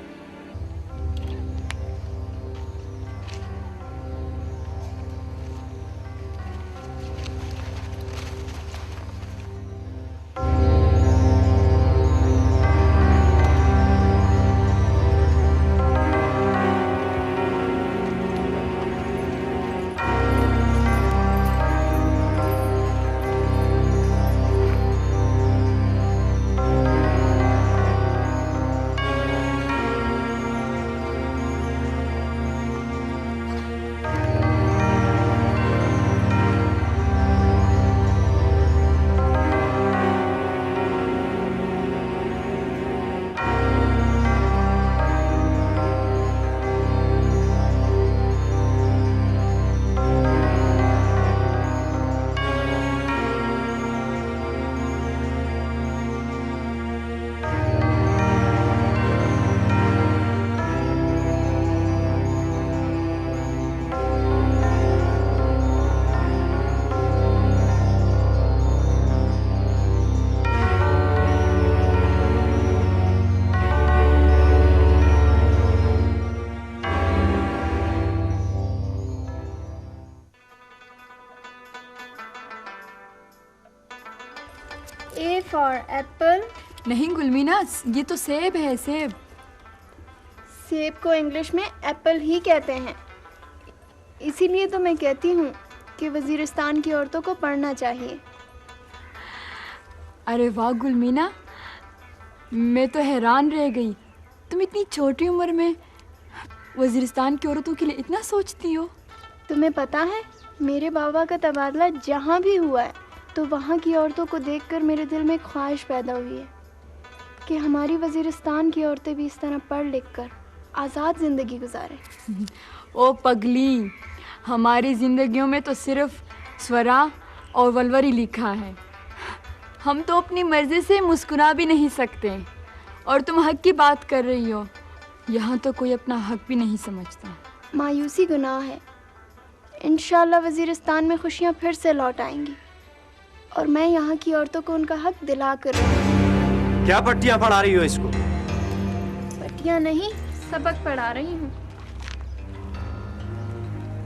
A for apple। नहीं गुलमीना, ये तो सेब है, सेब। सेब को इंग्लिश में एप्पल ही कहते हैं। इसीलिए तो मैं कहती हूँ कि वज़ीरिस्तान की औरतों को पढ़ना चाहिए। अरे वाह गुलमीना, मैं तो हैरान रह गई, तुम इतनी छोटी उम्र में वज़ीरिस्तान की औरतों के लिए इतना सोचती हो। तुम्हें पता है, मेरे बाबा का तबादला जहाँ भी हुआ है तो वहाँ की औरतों को देखकर मेरे दिल में ख्वाहिश पैदा हुई है कि हमारी वजीरिस्तान की औरतें भी इस तरह पढ़ लिख कर आज़ाद ज़िंदगी गुजारें। ओ पगली, हमारी जिंदगियों में तो सिर्फ स्वरा और वलवर ही लिखा है। हम तो अपनी मर्जी से मुस्कुरा भी नहीं सकते, और तुम हक की बात कर रही हो। यहाँ तो कोई अपना हक भी नहीं समझता। मायूसी गुनाह है। इंशाल्लाह वजीरिस्तान में खुशियाँ फिर से लौट आएंगी और मैं यहाँ की औरतों को उनका हक दिला कर रही हूँ। क्या पट्टियाँ पढ़ा रही हो इसको? पट्टियाँ नहीं, सबक पढ़ा रही हूँ।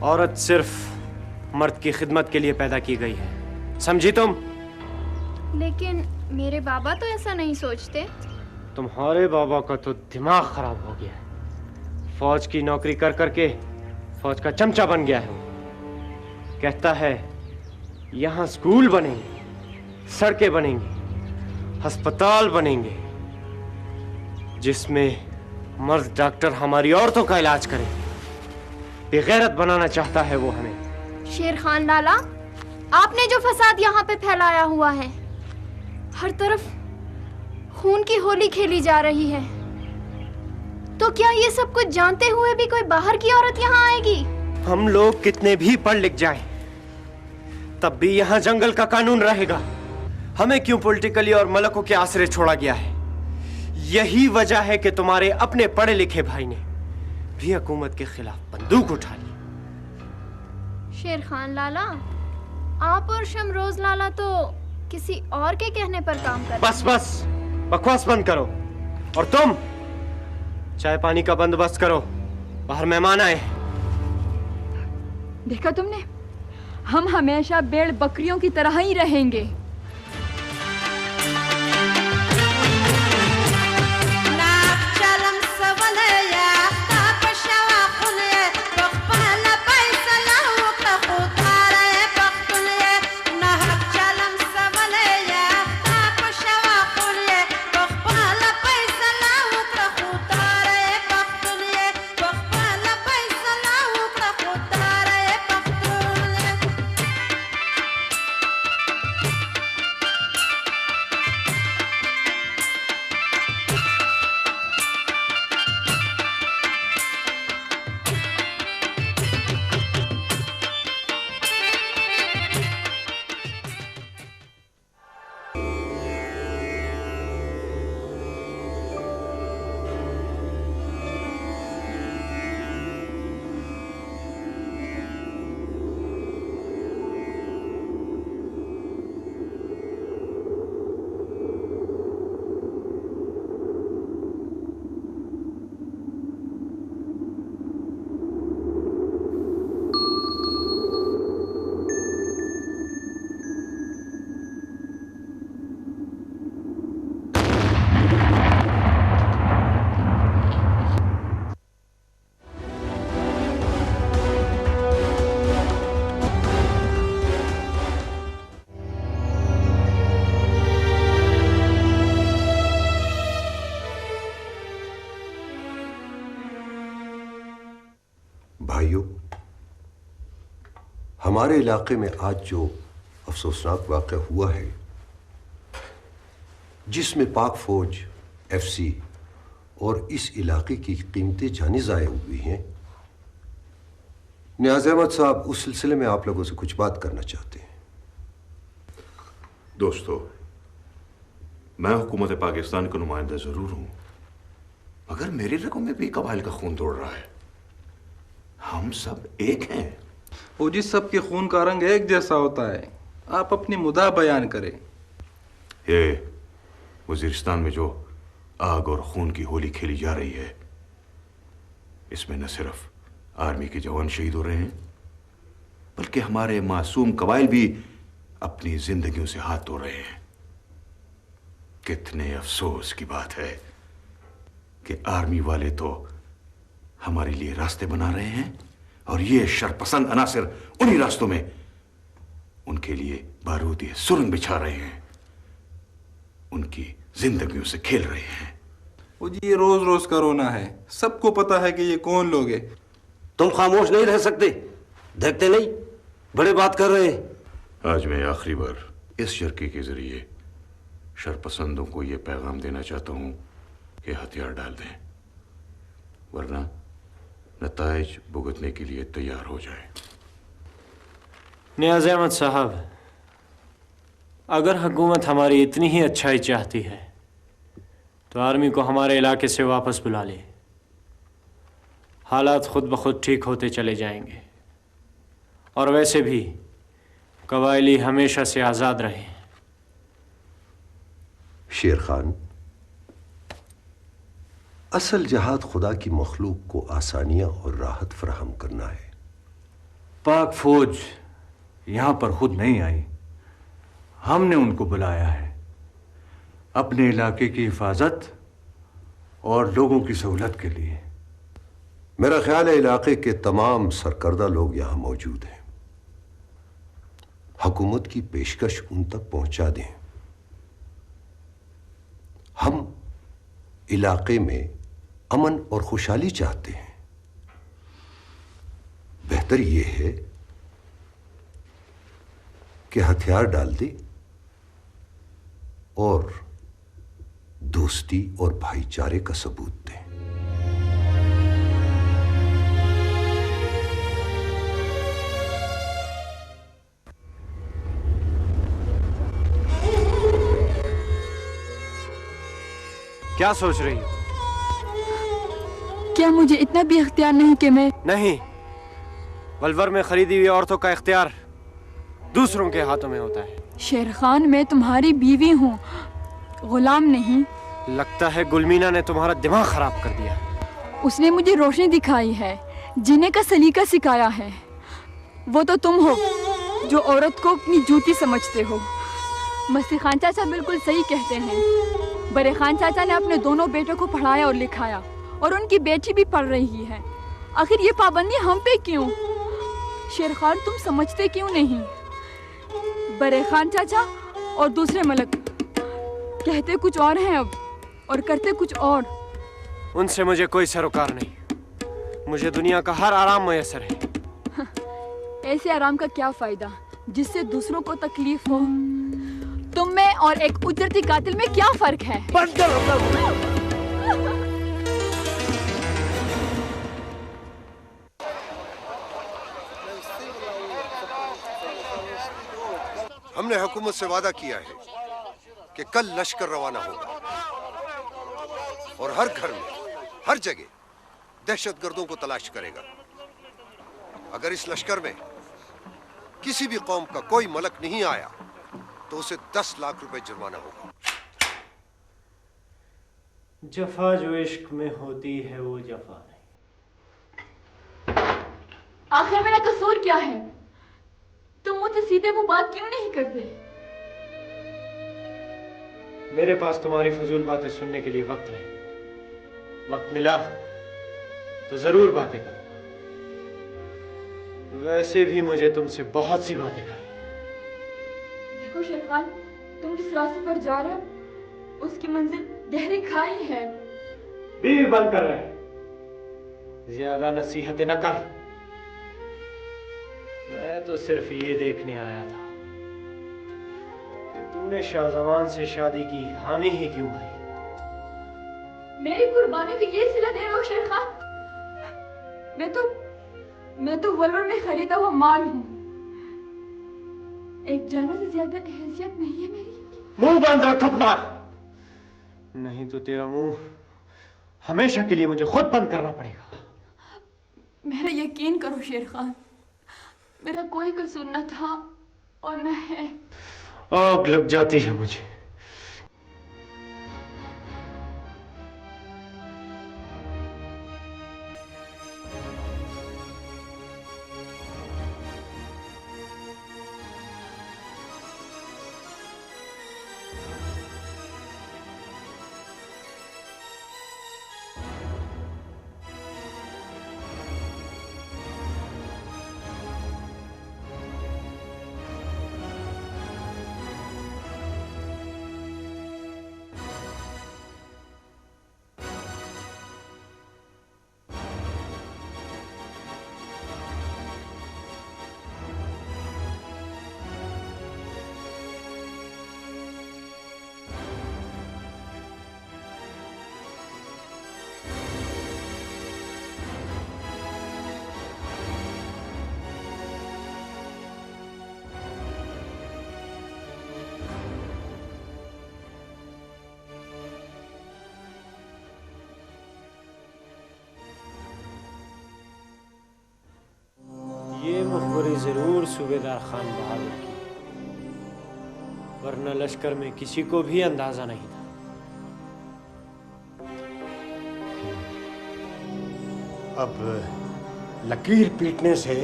औरत सिर्फ मर्द की खिदमत के लिए पैदा की गई है, समझी तुम? लेकिन मेरे बाबा तो ऐसा नहीं सोचते। तुम्हारे बाबा का तो दिमाग खराब हो गया है। फौज की नौकरी कर करके फौज का चमचा बन गया है वो। कहता है यहाँ स्कूल बनेंगे, सड़कें बनेंगी, अस्पताल बनेंगे, जिसमें मर्द डॉक्टर हमारी औरतों का इलाज करेंगे। बेगैरत बनाना चाहता है वो हमें। शेर खान लाला, आपने जो फसाद यहाँ पे फैलाया हुआ है, हर तरफ खून की होली खेली जा रही है, तो क्या ये सब कुछ जानते हुए भी कोई बाहर की औरत यहाँ आएगी? हम लोग कितने भी पढ़ लिख जाएं, तब भी यहाँ जंगल का कानून रहेगा। हमें क्यों पॉलिटिकली और मलकों के आसरे छोड़ा गया है? यही वजह है कि तुम्हारे अपने पढ़े लिखे भाई ने भी हुकूमत के खिलाफ बंदूक उठा ली। शेर खान लाला, आप और शमरोज लाला तो किसी और के कहने पर काम कर। बस बस, बकवास बंद करो। और तुम चाय पानी का बंदोबस्त करो, बाहर मेहमान आए। देखा तुमने, हम हमेशा भेड़ बकरियों की तरह ही रहेंगे। भाइयों, हमारे इलाके में आज जो अफसोसनाक वाक़या हुआ है, जिसमें पाक फौज, एफसी और इस इलाके की कीमती जानें ज़ाया हुई हैं, नियाज़ अहमद साहब उस सिलसिले में आप लोगों से कुछ बात करना चाहते हैं। दोस्तों, मैं हुकूमत पाकिस्तान का नुमाइंदा जरूर हूं, मगर मेरी रगों में भी कबाइल का खून दौड़ रहा है। हम सब एक हैं। वो जिस सब के खून का रंग एक जैसा होता है, आप अपनी मुद्दा बयान करें। ये वजीरिस्तान में जो आग और खून की होली खेली जा रही है, इसमें न सिर्फ आर्मी के जवान शहीद हो रहे हैं, बल्कि हमारे मासूम कबाइल भी अपनी जिंदगियों से हाथ धो रहे हैं। कितने अफसोस की बात है कि आर्मी वाले तो हमारे लिए रास्ते बना रहे हैं और ये शरपसंद अनासिर उन्हीं रास्तों में उनके लिए बारूदी सुरंग बिछा रहे हैं, उनकी जिंदगियों से खेल रहे हैं। वो जी, ये रोज रोज का रोना है। सबको पता है कि ये कौन लोग हैं। तुम खामोश नहीं रह सकते। देखते नहीं बड़े बात कर रहे हैं। आज मैं आखिरी बार इस जरके के जरिए शरपसंदों को यह पैगाम देना चाहता हूं कि हथियार डाल दें, वरना नताइज भुगतने के लिए तैयार हो जाए। नियाज़ अहमद साहब, अगर हुकूमत हमारी इतनी ही अच्छाई चाहती है तो आर्मी को हमारे इलाके से वापस बुला ले। हालात खुद ब खुद ठीक होते चले जाएंगे, और वैसे भी कबायली हमेशा से आज़ाद रहे। शेर खान, असल जहाद खुदा की मखलूक को आसानियां और राहत फराहम करना है। पाक फौज यहां पर खुद नहीं आई, हमने उनको बुलाया है अपने इलाके की हिफाजत और लोगों की सहूलत के लिए। मेरा ख्याल है इलाके के तमाम सरकर्दा लोग यहां मौजूद हैं। हुकूमत की पेशकश उन तक पहुंचा दें। हम इलाके में अमन और खुशहाली चाहते हैं। बेहतर यह है कि हथियार डाल दे और दोस्ती और भाईचारे का सबूत दें। क्या सोच रही हो? क्या मुझे इतना भी इख्तियार नहीं कि मैं नहीं, वलवर में खरीदी हुई औरतों का इख्तियार दूसरों के हाथों में होता है। शेर खान, मैं तुम्हारी बीवी हूँ, गुलाम नहीं। लगता है गुलमीना ने तुम्हारा दिमाग खराब कर दिया। उसने मुझे रोशनी दिखाई है, जीने का सलीका सिखाया है। वो तो तुम हो जो औरत को अपनी जूती समझते हो। मस्ती खान चाचा बिल्कुल सही कहते हैं। बड़े खान चाचा ने अपने दोनों बेटों को पढ़ाया और लिखाया, और उनकी बेटी भी पढ़ रही है। आखिर ये पाबंदी हम पे क्यों? शेर खान, तुम समझते क्यों नहीं? बड़े खान चाचा और दूसरे मलक कहते कुछ और हैं अब, और करते कुछ और। उनसे मुझे कोई सरोकार नहीं। मुझे दुनिया का हर आराम मैसर है। ऐसे आराम का क्या फायदा जिससे दूसरों को तकलीफ हो? तुम में और एक उजरती कातिल में क्या फर्क है? हमने हुकूमत से वादा किया है कि कल लश्कर रवाना होगा और हर घर में, हर जगह दहशतगर्दों को तलाश करेगा। अगर इस लश्कर में किसी भी कौम का कोई मलक नहीं आया तो उसे 10 लाख रुपए जुर्माना होगा। जफा जो इश्क में होती है वो जफा नहीं। आखिर मेरा कसूर क्या है? तुम मुझसे सीधे वो बात क्यों नहीं करते? मेरे पास तुम्हारी फजूल बातें सुनने के लिए वक्त नहीं। वक्त मिला तो जरूर बातें करूंगा। वैसे भी मुझे तुमसे बहुत सी बातें करनी। देखो शेर खान, तुम जिस रास्ते पर जा रहे हो उसकी मंजिल गहरी खाई है। बीवी बंद कर रहे, ज्यादा नसीहतें न कर। मैं तो सिर्फ ये देखने आया था तुमने शाहजमान से शादी की हामी ही क्यों भरी। मेरी कुर्बानी को ये सिला दे रहे हो शेर खान? मैं तो वलवर में खरीदा हुआ माल हूँ। एक जानवर से ज्यादा हैसियत नहीं है मेरी। मुंह बंद रख अपना, नहीं तो तेरा मुंह हमेशा के लिए मुझे खुद बंद करना पड़ेगा। मेरा यकीन करो शेर खान, मेरा कोई कसूर न था और न है। आग लग जाती है मुझे। ये मुखबरी जरूर सूबेदार खान बहादुर की, वरना लश्कर में किसी को भी अंदाजा नहीं था। अब लकीर पीटने से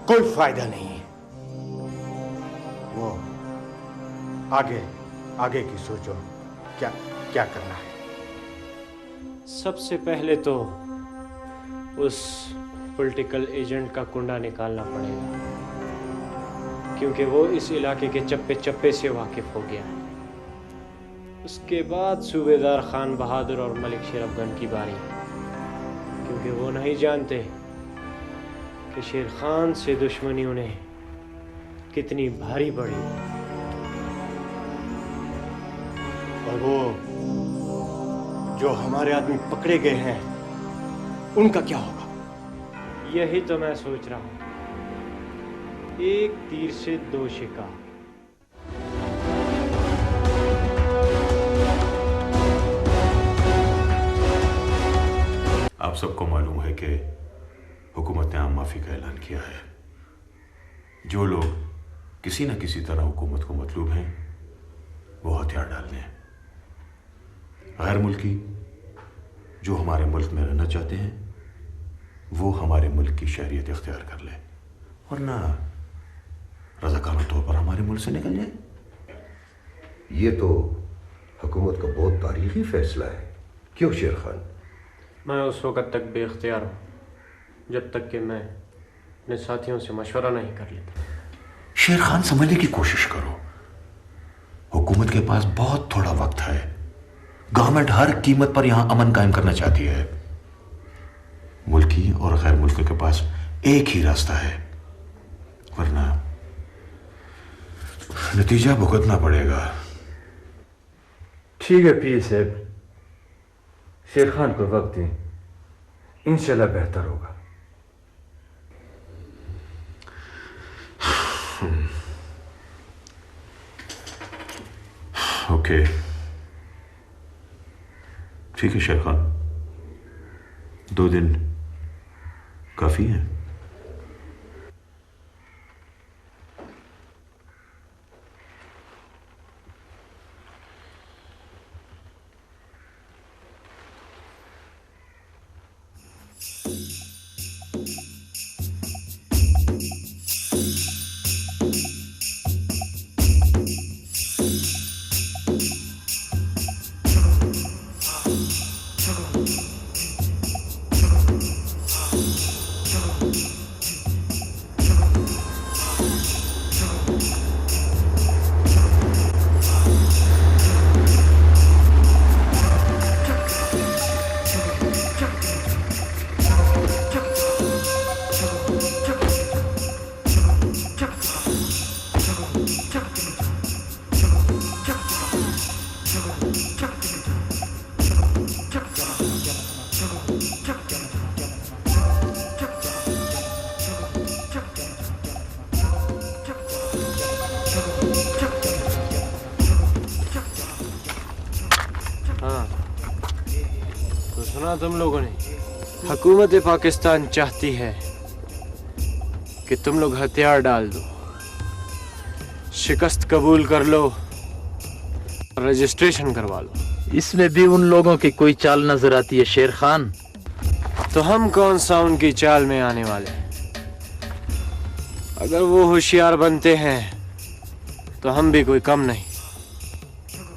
कोई फायदा नहीं है। वो आगे आगे की सोचो, क्या क्या करना है। सबसे पहले तो उस पॉलिटिकल एजेंट का कुंडा निकालना पड़ेगा, क्योंकि वो इस इलाके के चप्पे चप्पे से वाकिफ हो गया है। उसके बाद सूबेदार खान बहादुर और मलिक शेर अफगन की बारी, क्योंकि वो नहीं जानते कि शेर खान से दुश्मनी उन्हें कितनी भारी पड़ी। और वो जो हमारे आदमी पकड़े गए हैं उनका क्या होगा? यही तो मैं सोच रहा हूं, एक तीर से दो शिकार। आप सबको मालूम है कि हुकूमत ने आम माफी का ऐलान किया है। जो लोग किसी न किसी तरह हुकूमत को मतलूब हैं वो हथियार डाल दें। गैर मुल्की जो हमारे मुल्क में रहना चाहते हैं वो हमारे मुल्क की शहरियत इख्तियार कर ले, वरना रज़ाकाना तौर पर हमारे मुल्क से निकल जाए। ये तो हुकूमत का बहुत तारीखी फैसला है। क्यों शेर खान? मैं उस वक़्त तक बेख्तियार हूँ जब तक कि मैं अपने साथियों से मशवरा नहीं कर लेता। शेर खान समझने की कोशिश करो, हुकूमत के पास बहुत थोड़ा वक्त है। गवर्नमेंट हर कीमत पर यहां अमन कायम करना चाहती है। मुल्की और गैर मुल्की के पास एक ही रास्ता है, वरना नतीजा भुगतना पड़ेगा। ठीक है पीर साहब, शेर खान को वक्त दें, इंशाल्लाह बेहतर होगा। ओके, ठीक है शेर खान, 2 दिन काफी है। तुम लोगों ने, हुकूमत पाकिस्तान चाहती है कि तुम लोग हथियार डाल दो, शिकस्त कबूल कर लो, रजिस्ट्रेशन करवा लो। इसमें भी उन लोगों की कोई चाल नजर आती है शेर खान। तो हम कौन सा उनकी चाल में आने वाले हैं? अगर वो होशियार बनते हैं तो हम भी कोई कम नहीं।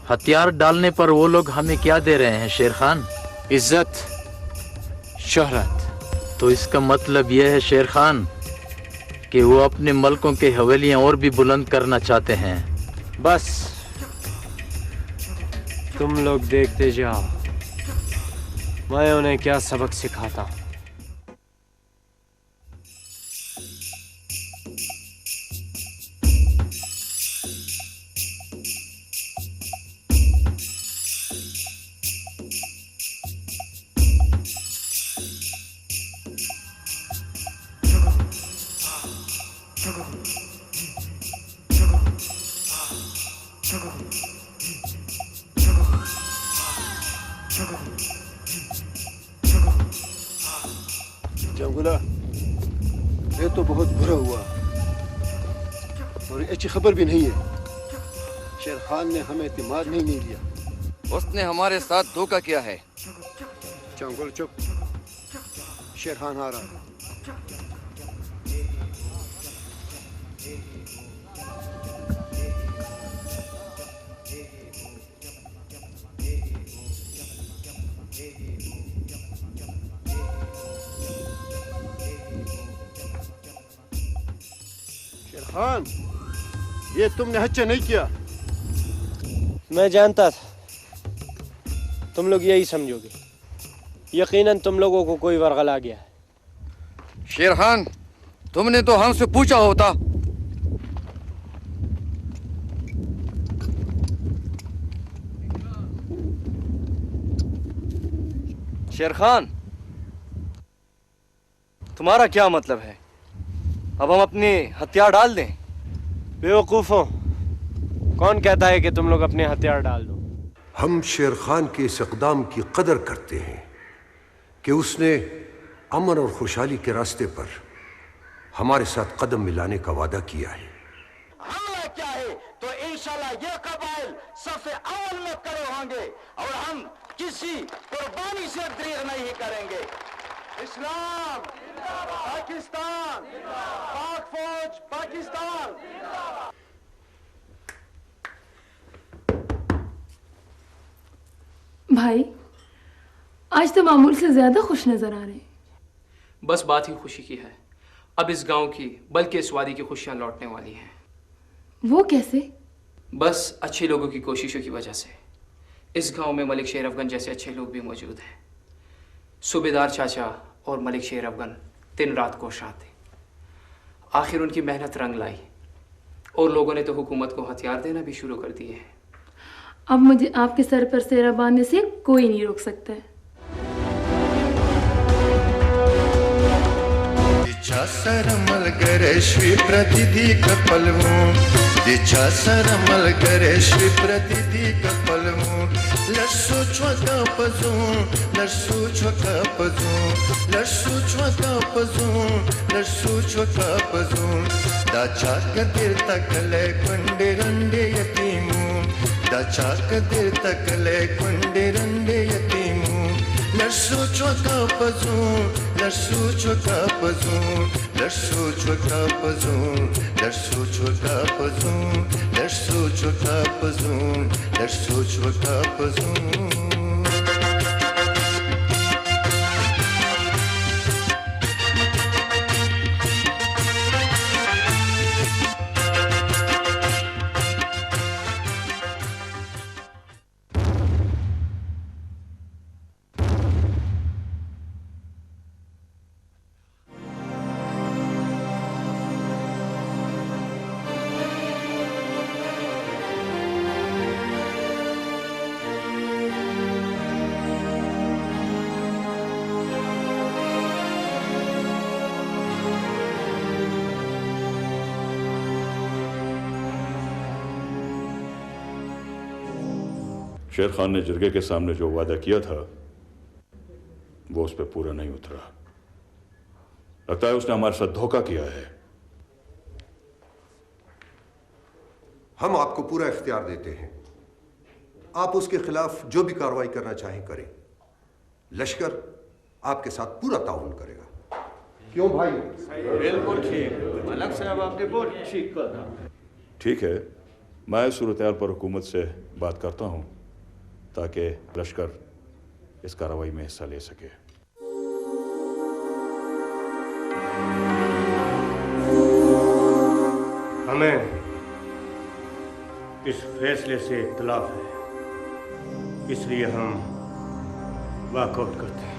हथियार डालने पर वो लोग हमें क्या दे रहे हैं शेर खान? इज्जत, शोहरत। तो इसका मतलब यह है शेर खान कि वो अपने मुल्कों के हवेलियां और भी बुलंद करना चाहते हैं। बस तुम लोग देखते जाओ मैं उन्हें क्या सबक सिखाता हूं। ये तो बहुत बुरा हुआ और अच्छी खबर भी नहीं है। शेर खान ने हमें एतमाद नहीं लिया। उसने हमारे साथ धोखा किया है। चंगुल चुप, शेर खान आ रहा है। शेर खान, ये तुमने अच्छा नहीं किया। मैं जानता था तुम लोग यही समझोगे। यकीनन तुम लोगों को कोई वरगला गया है। शेर खान, तुमने तो हमसे पूछा होता। शेर खान, तुम्हारा क्या मतलब है? अब हम अपने हथियार डाल दें? बेवकूफों, कौन कहता है कि तुम लोग अपने हथियार डाल दो? हम शेर खान के इस इक़दाम की कदर करते हैं कि उसने अमन और खुशहाली के रास्ते पर हमारे साथ कदम मिलाने का वादा किया है। हमला क्या है तो इंशाल्लाह ये कबाइल सफ़े अव्वल में खड़े होंगे और हम किसी कुर्बानी से देर नहीं करेंगे। इस्लाम पाकिस्तान, पाक फौज पाकिस्तान। भाई, आज तो मामूल से ज्यादा खुश नजर आ रहे हैं। बस बात ही खुशी की है। अब इस गांव की बल्कि इस वादी की खुशियां लौटने वाली हैं। वो कैसे? बस अच्छे लोगों की कोशिशों की वजह से। इस गांव में मलिक शेर अफगन जैसे अच्छे लोग भी मौजूद हैं। सूबेदार चाचा और मलिक शेर अफगन दिन रात कोशां थे। आखिर उनकी मेहनत रंग लाई और लोगों ने तो हुकूमत को हथियार देना भी शुरू कर दिए हैं। अब मुझे आपके सर पर सेहरा बांधने से कोई नहीं रोक सकता है। सरमल गरेश्वी प्रतिधि कपलवू, दिछा सरमल गरेश्वी प्रतिधि कपलवू, लर्सु छ्वका पजू, लर्सु छ्वका पजू, लर्सु छ्वका पजू, लर्सु छ्वका पजू, दाचा कदिर तकले कुंडे रंडे यतीमू, दाचा कदिर तकले कुंडे रंडे यतीमू, लर्सु छ्वका पजू, लर्सु छ्वका पजू, लर्सु छ्वका पजू, लर्सु छ्वका पजू, लर्सु छ्वका पजू, लर्सु छ्वका पजू। शेर खान ने जिरगे के सामने जो वादा किया था वो उस पर पूरा नहीं उतरा। लगता है उसने हमारे साथ धोखा किया है। हम आपको पूरा इख्तियार देते हैं, आप उसके खिलाफ जो भी कार्रवाई करना चाहें करें। लश्कर आपके साथ पूरा ताउन करेगा। क्यों भाई? बिल्कुल ठीक। मलक साहब आपने बहुत ठीक कहा। ठीक है, मैं सूरत हाल पर हुकूमत से बात करता हूं ताकि लश्कर इस कार्रवाई में हिस्सा ले सके। हमें इस फैसले से इख्तिलाफ है, इसलिए हम वॉकआउट करते हैं।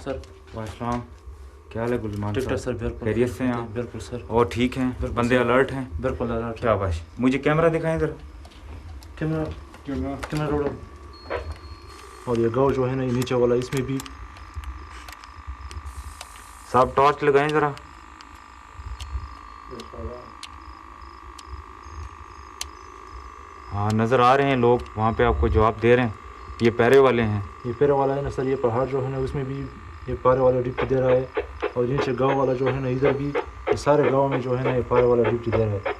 सर। वालेकुम। क्या हाल है गुलमान ठीक है साहब? सर, बिल्कुल खैरियत से हैं आप? बिल्कुल सर। और ठीक हैं? बंदे अलर्ट हैं? बिल्कुल अलर्ट। शाबाश। मुझे कैमरा दिखाएं जरा। कैमरा रोड़ो। और ये गाँव जो है ना, ये नीचे वाला, इसमें भी साहब टॉर्च लगाएं जरा। हाँ नज़र आ रहे हैं लोग वहाँ पे आपको जवाब दे रहे हैं। ये पैरे वाले हैं। ये पैरे वाला है ना सर, ये पहाड़ जो है ना उसमें भी ये पारे वाला डिप्टी दे रहा है, और नीचे गांव वाला जो है ना इधर भी, ये सारे गांव में जो है ना ये पारे वाला डिप्टी दे रहा है।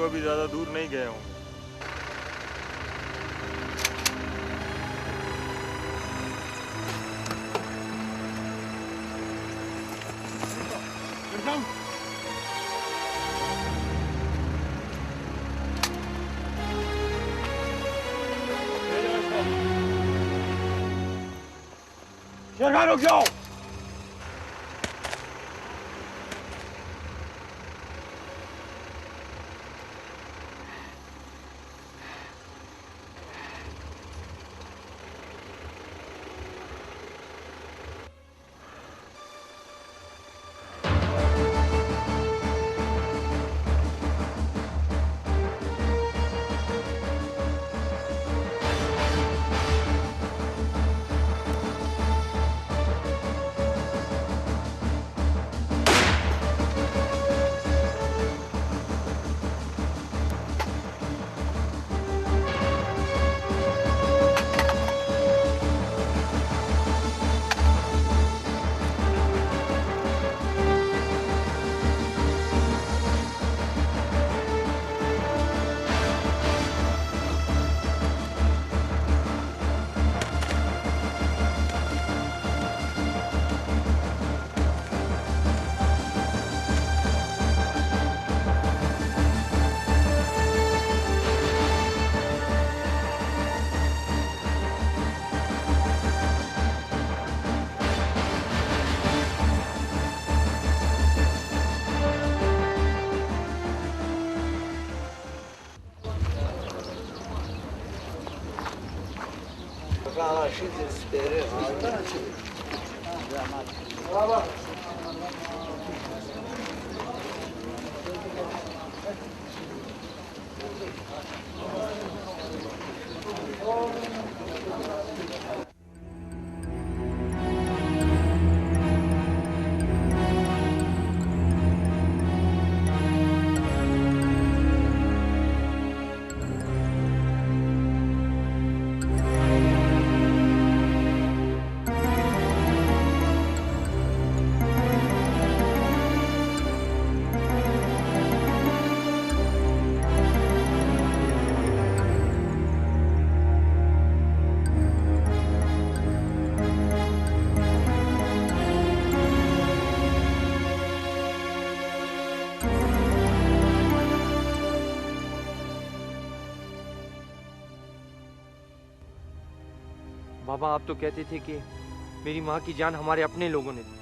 अभी ज्यादा दूर नहीं गए हूँ। शेरखान रुक जाओ। बाबा आप तो कहते थे कि मेरी माँ की जान हमारे अपने लोगों ने दी,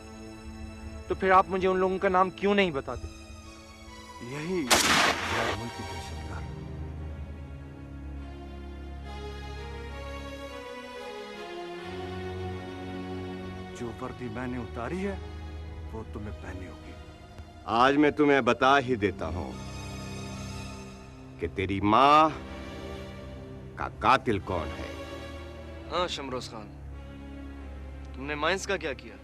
तो फिर आप मुझे उन लोगों का नाम क्यों नहीं बताते? यही मुल्क की दहशतगर्द। जो वर्दी मैंने उतारी है वो तुम्हें पहनी होगी। आज मैं तुम्हें बता ही देता हूं कि तेरी माँ का कातिल कौन है। हाँ शमरोज खान, तुमने माइंस का क्या किया?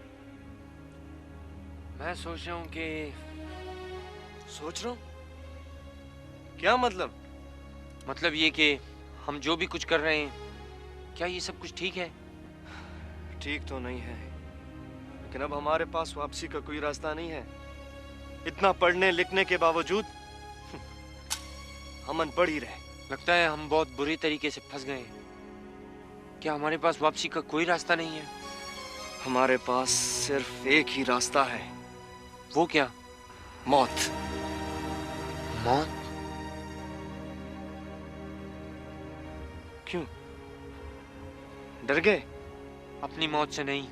मैं सोच रहा हूँ कि सोच रहा हूँ? क्या मतलब? मतलब ये कि हम जो भी कुछ कर रहे हैं, क्या ये सब कुछ ठीक है? ठीक तो नहीं है, लेकिन अब हमारे पास वापसी का कोई रास्ता नहीं है। इतना पढ़ने लिखने के बावजूद हम अनपढ़ ही रहे। लगता है हम बहुत बुरी तरीके से फंस गए। क्या हमारे पास वापसी का कोई रास्ता नहीं है? हमारे पास सिर्फ एक ही रास्ता है। वो क्या? मौत। मौत? क्यों? डर गए? अपनी मौत से नहीं,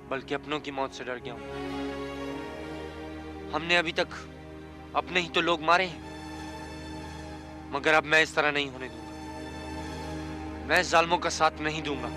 बल्कि अपनों की मौत से डर गया हूं। हमने अभी तक अपने ही तो लोग मारे हैं, मगर अब मैं इस तरह नहीं होने दूंगा। मैं जालिमों का साथ नहीं दूंगा।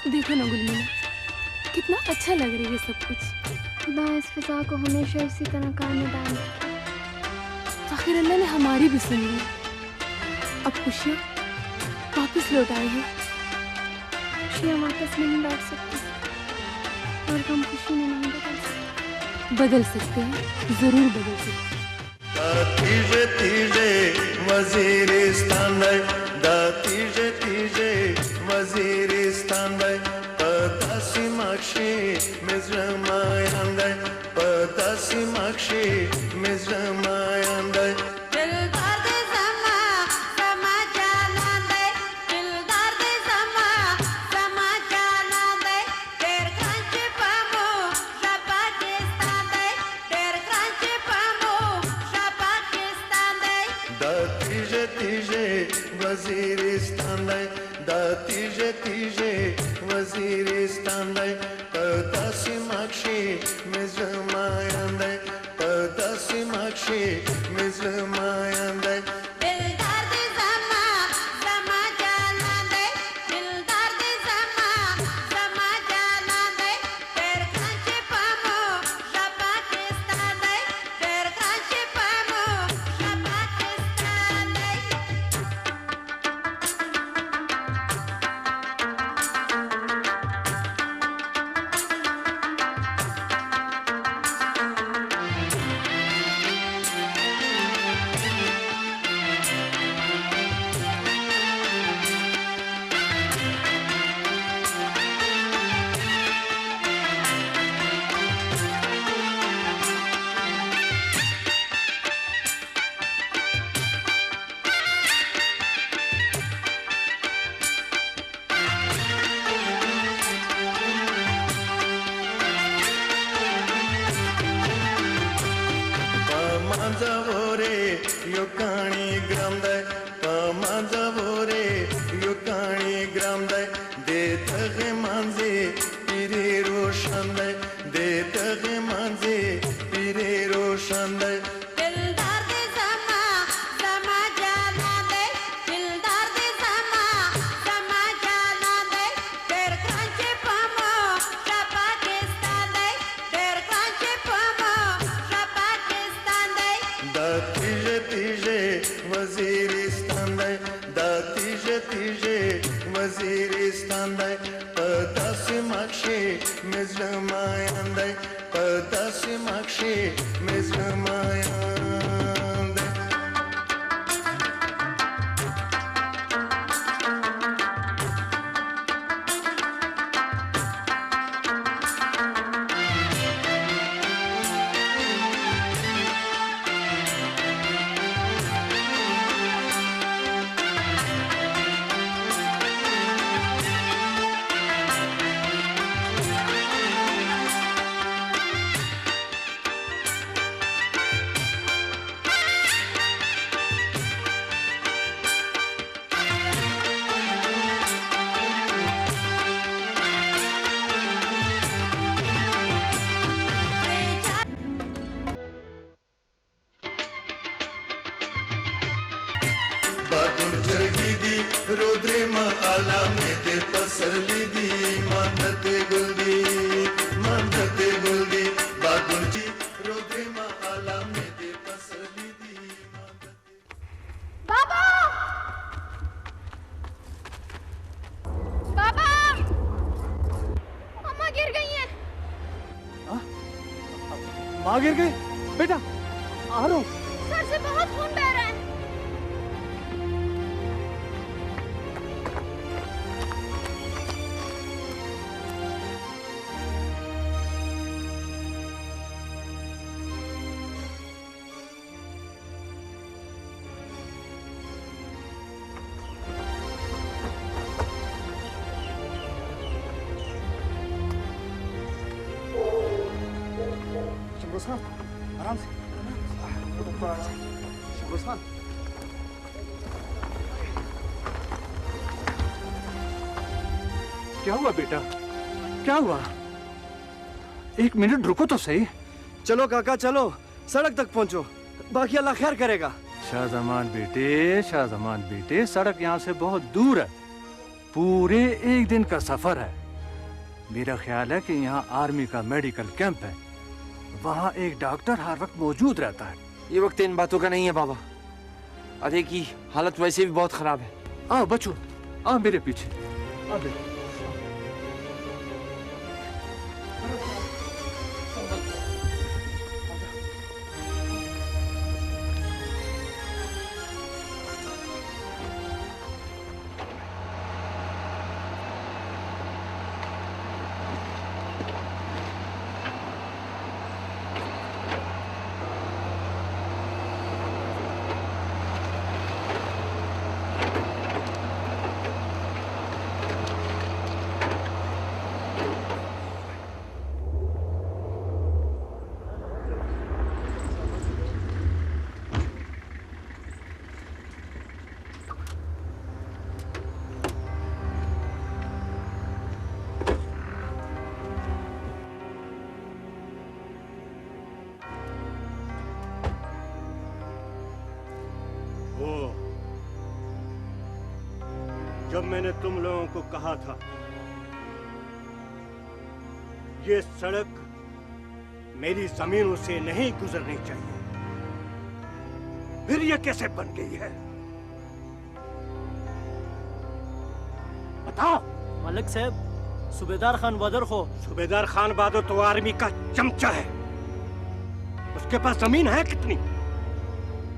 देखो ना गुलमीना, कितना अच्छा लग रही है सब कुछ। खुदा इस फिजा को हमेशा इसी तरह कायम दाएं। आखिर अल्लाह ने हमारी भी सुन ली। अब खुशियाँ वापस लौट आई है। खुशियाँ वापस नहीं लौट सकती और हम खुशी में नहीं बदल सकते। बदल सकते हैं, जरूर बदल सकते हैं। तीजे तीजे वजीरिस्तान तीजे तीजे वजीरिस्तान पदासी माक्षी मिज़्रमायंद पदासी माक्षी मिज़्रमायंद वजीरिस्तान तीजे तीजे वजीरिस्तान पदासी माक्षी मिज़्रमायंद पदासी माक्षी मिज़्रमायंद वजीरिस्तान पदासी माक्षी मिज़्रमायंद पदासी माक्षी मिज़्रमायंद रुद्रिमा आला मेते पसरलिदी मानते गुल्दी बादुलची रुद्रिमा आला मेते पसरलिदी बाबा बाबा अम्मा गिर गई हैं। माँ गिर गई? बेटा आ रहा हूँ। सर से बहुत खून बह रहा है। शंभू साहब आराम से। शंभू साहब क्या हुआ बेटा? क्या हुआ? एक मिनट रुको तो सही। चलो काका चलो, सड़क तक पहुंचो, बाकी अल्लाह खैर करेगा। शाहजमान बेटे, सड़क यहाँ से बहुत दूर है, पूरे एक दिन का सफर है। मेरा ख्याल है कि यहाँ आर्मी का मेडिकल कैंप है, वहाँ एक डॉक्टर हर वक्त मौजूद रहता है। ये वक्त इन बातों का नहीं है बाबा। अरे की हालत वैसे भी बहुत खराब है। आओ बच्चों, आओ मेरे पीछे। आ बेटा। जब मैंने तुम लोगों को कहा था ये सड़क मेरी जमीनों से नहीं गुजरनी चाहिए, फिर ये कैसे बन गई है बताओ। मलिक साहब, सूबेदार खान बहादुर को। सूबेदार खान बहादुर तो आर्मी का चमचा है, उसके पास जमीन है कितनी?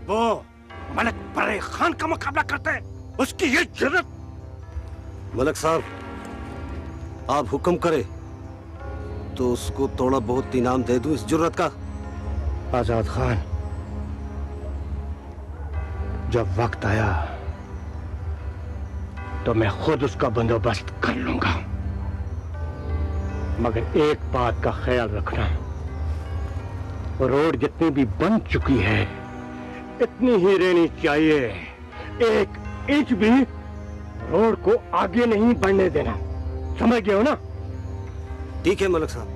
वो मलिक बड़े खान का मुकाबला करते हैं, उसकी ये जुर्रत। मलिक साहब, आप हुक्म करें तो उसको थोड़ा बहुत इनाम दे दूं इस जुर्रत का। आजाद खान, जब वक्त आया तो मैं खुद उसका बंदोबस्त कर लूंगा, मगर एक बात का ख्याल रखना, रोड जितनी भी बन चुकी है इतनी ही रहनी चाहिए, एक इंच भी रोड को आगे नहीं बढ़ने देना, समझ गए हो ना? ठीक है मलिक साहब।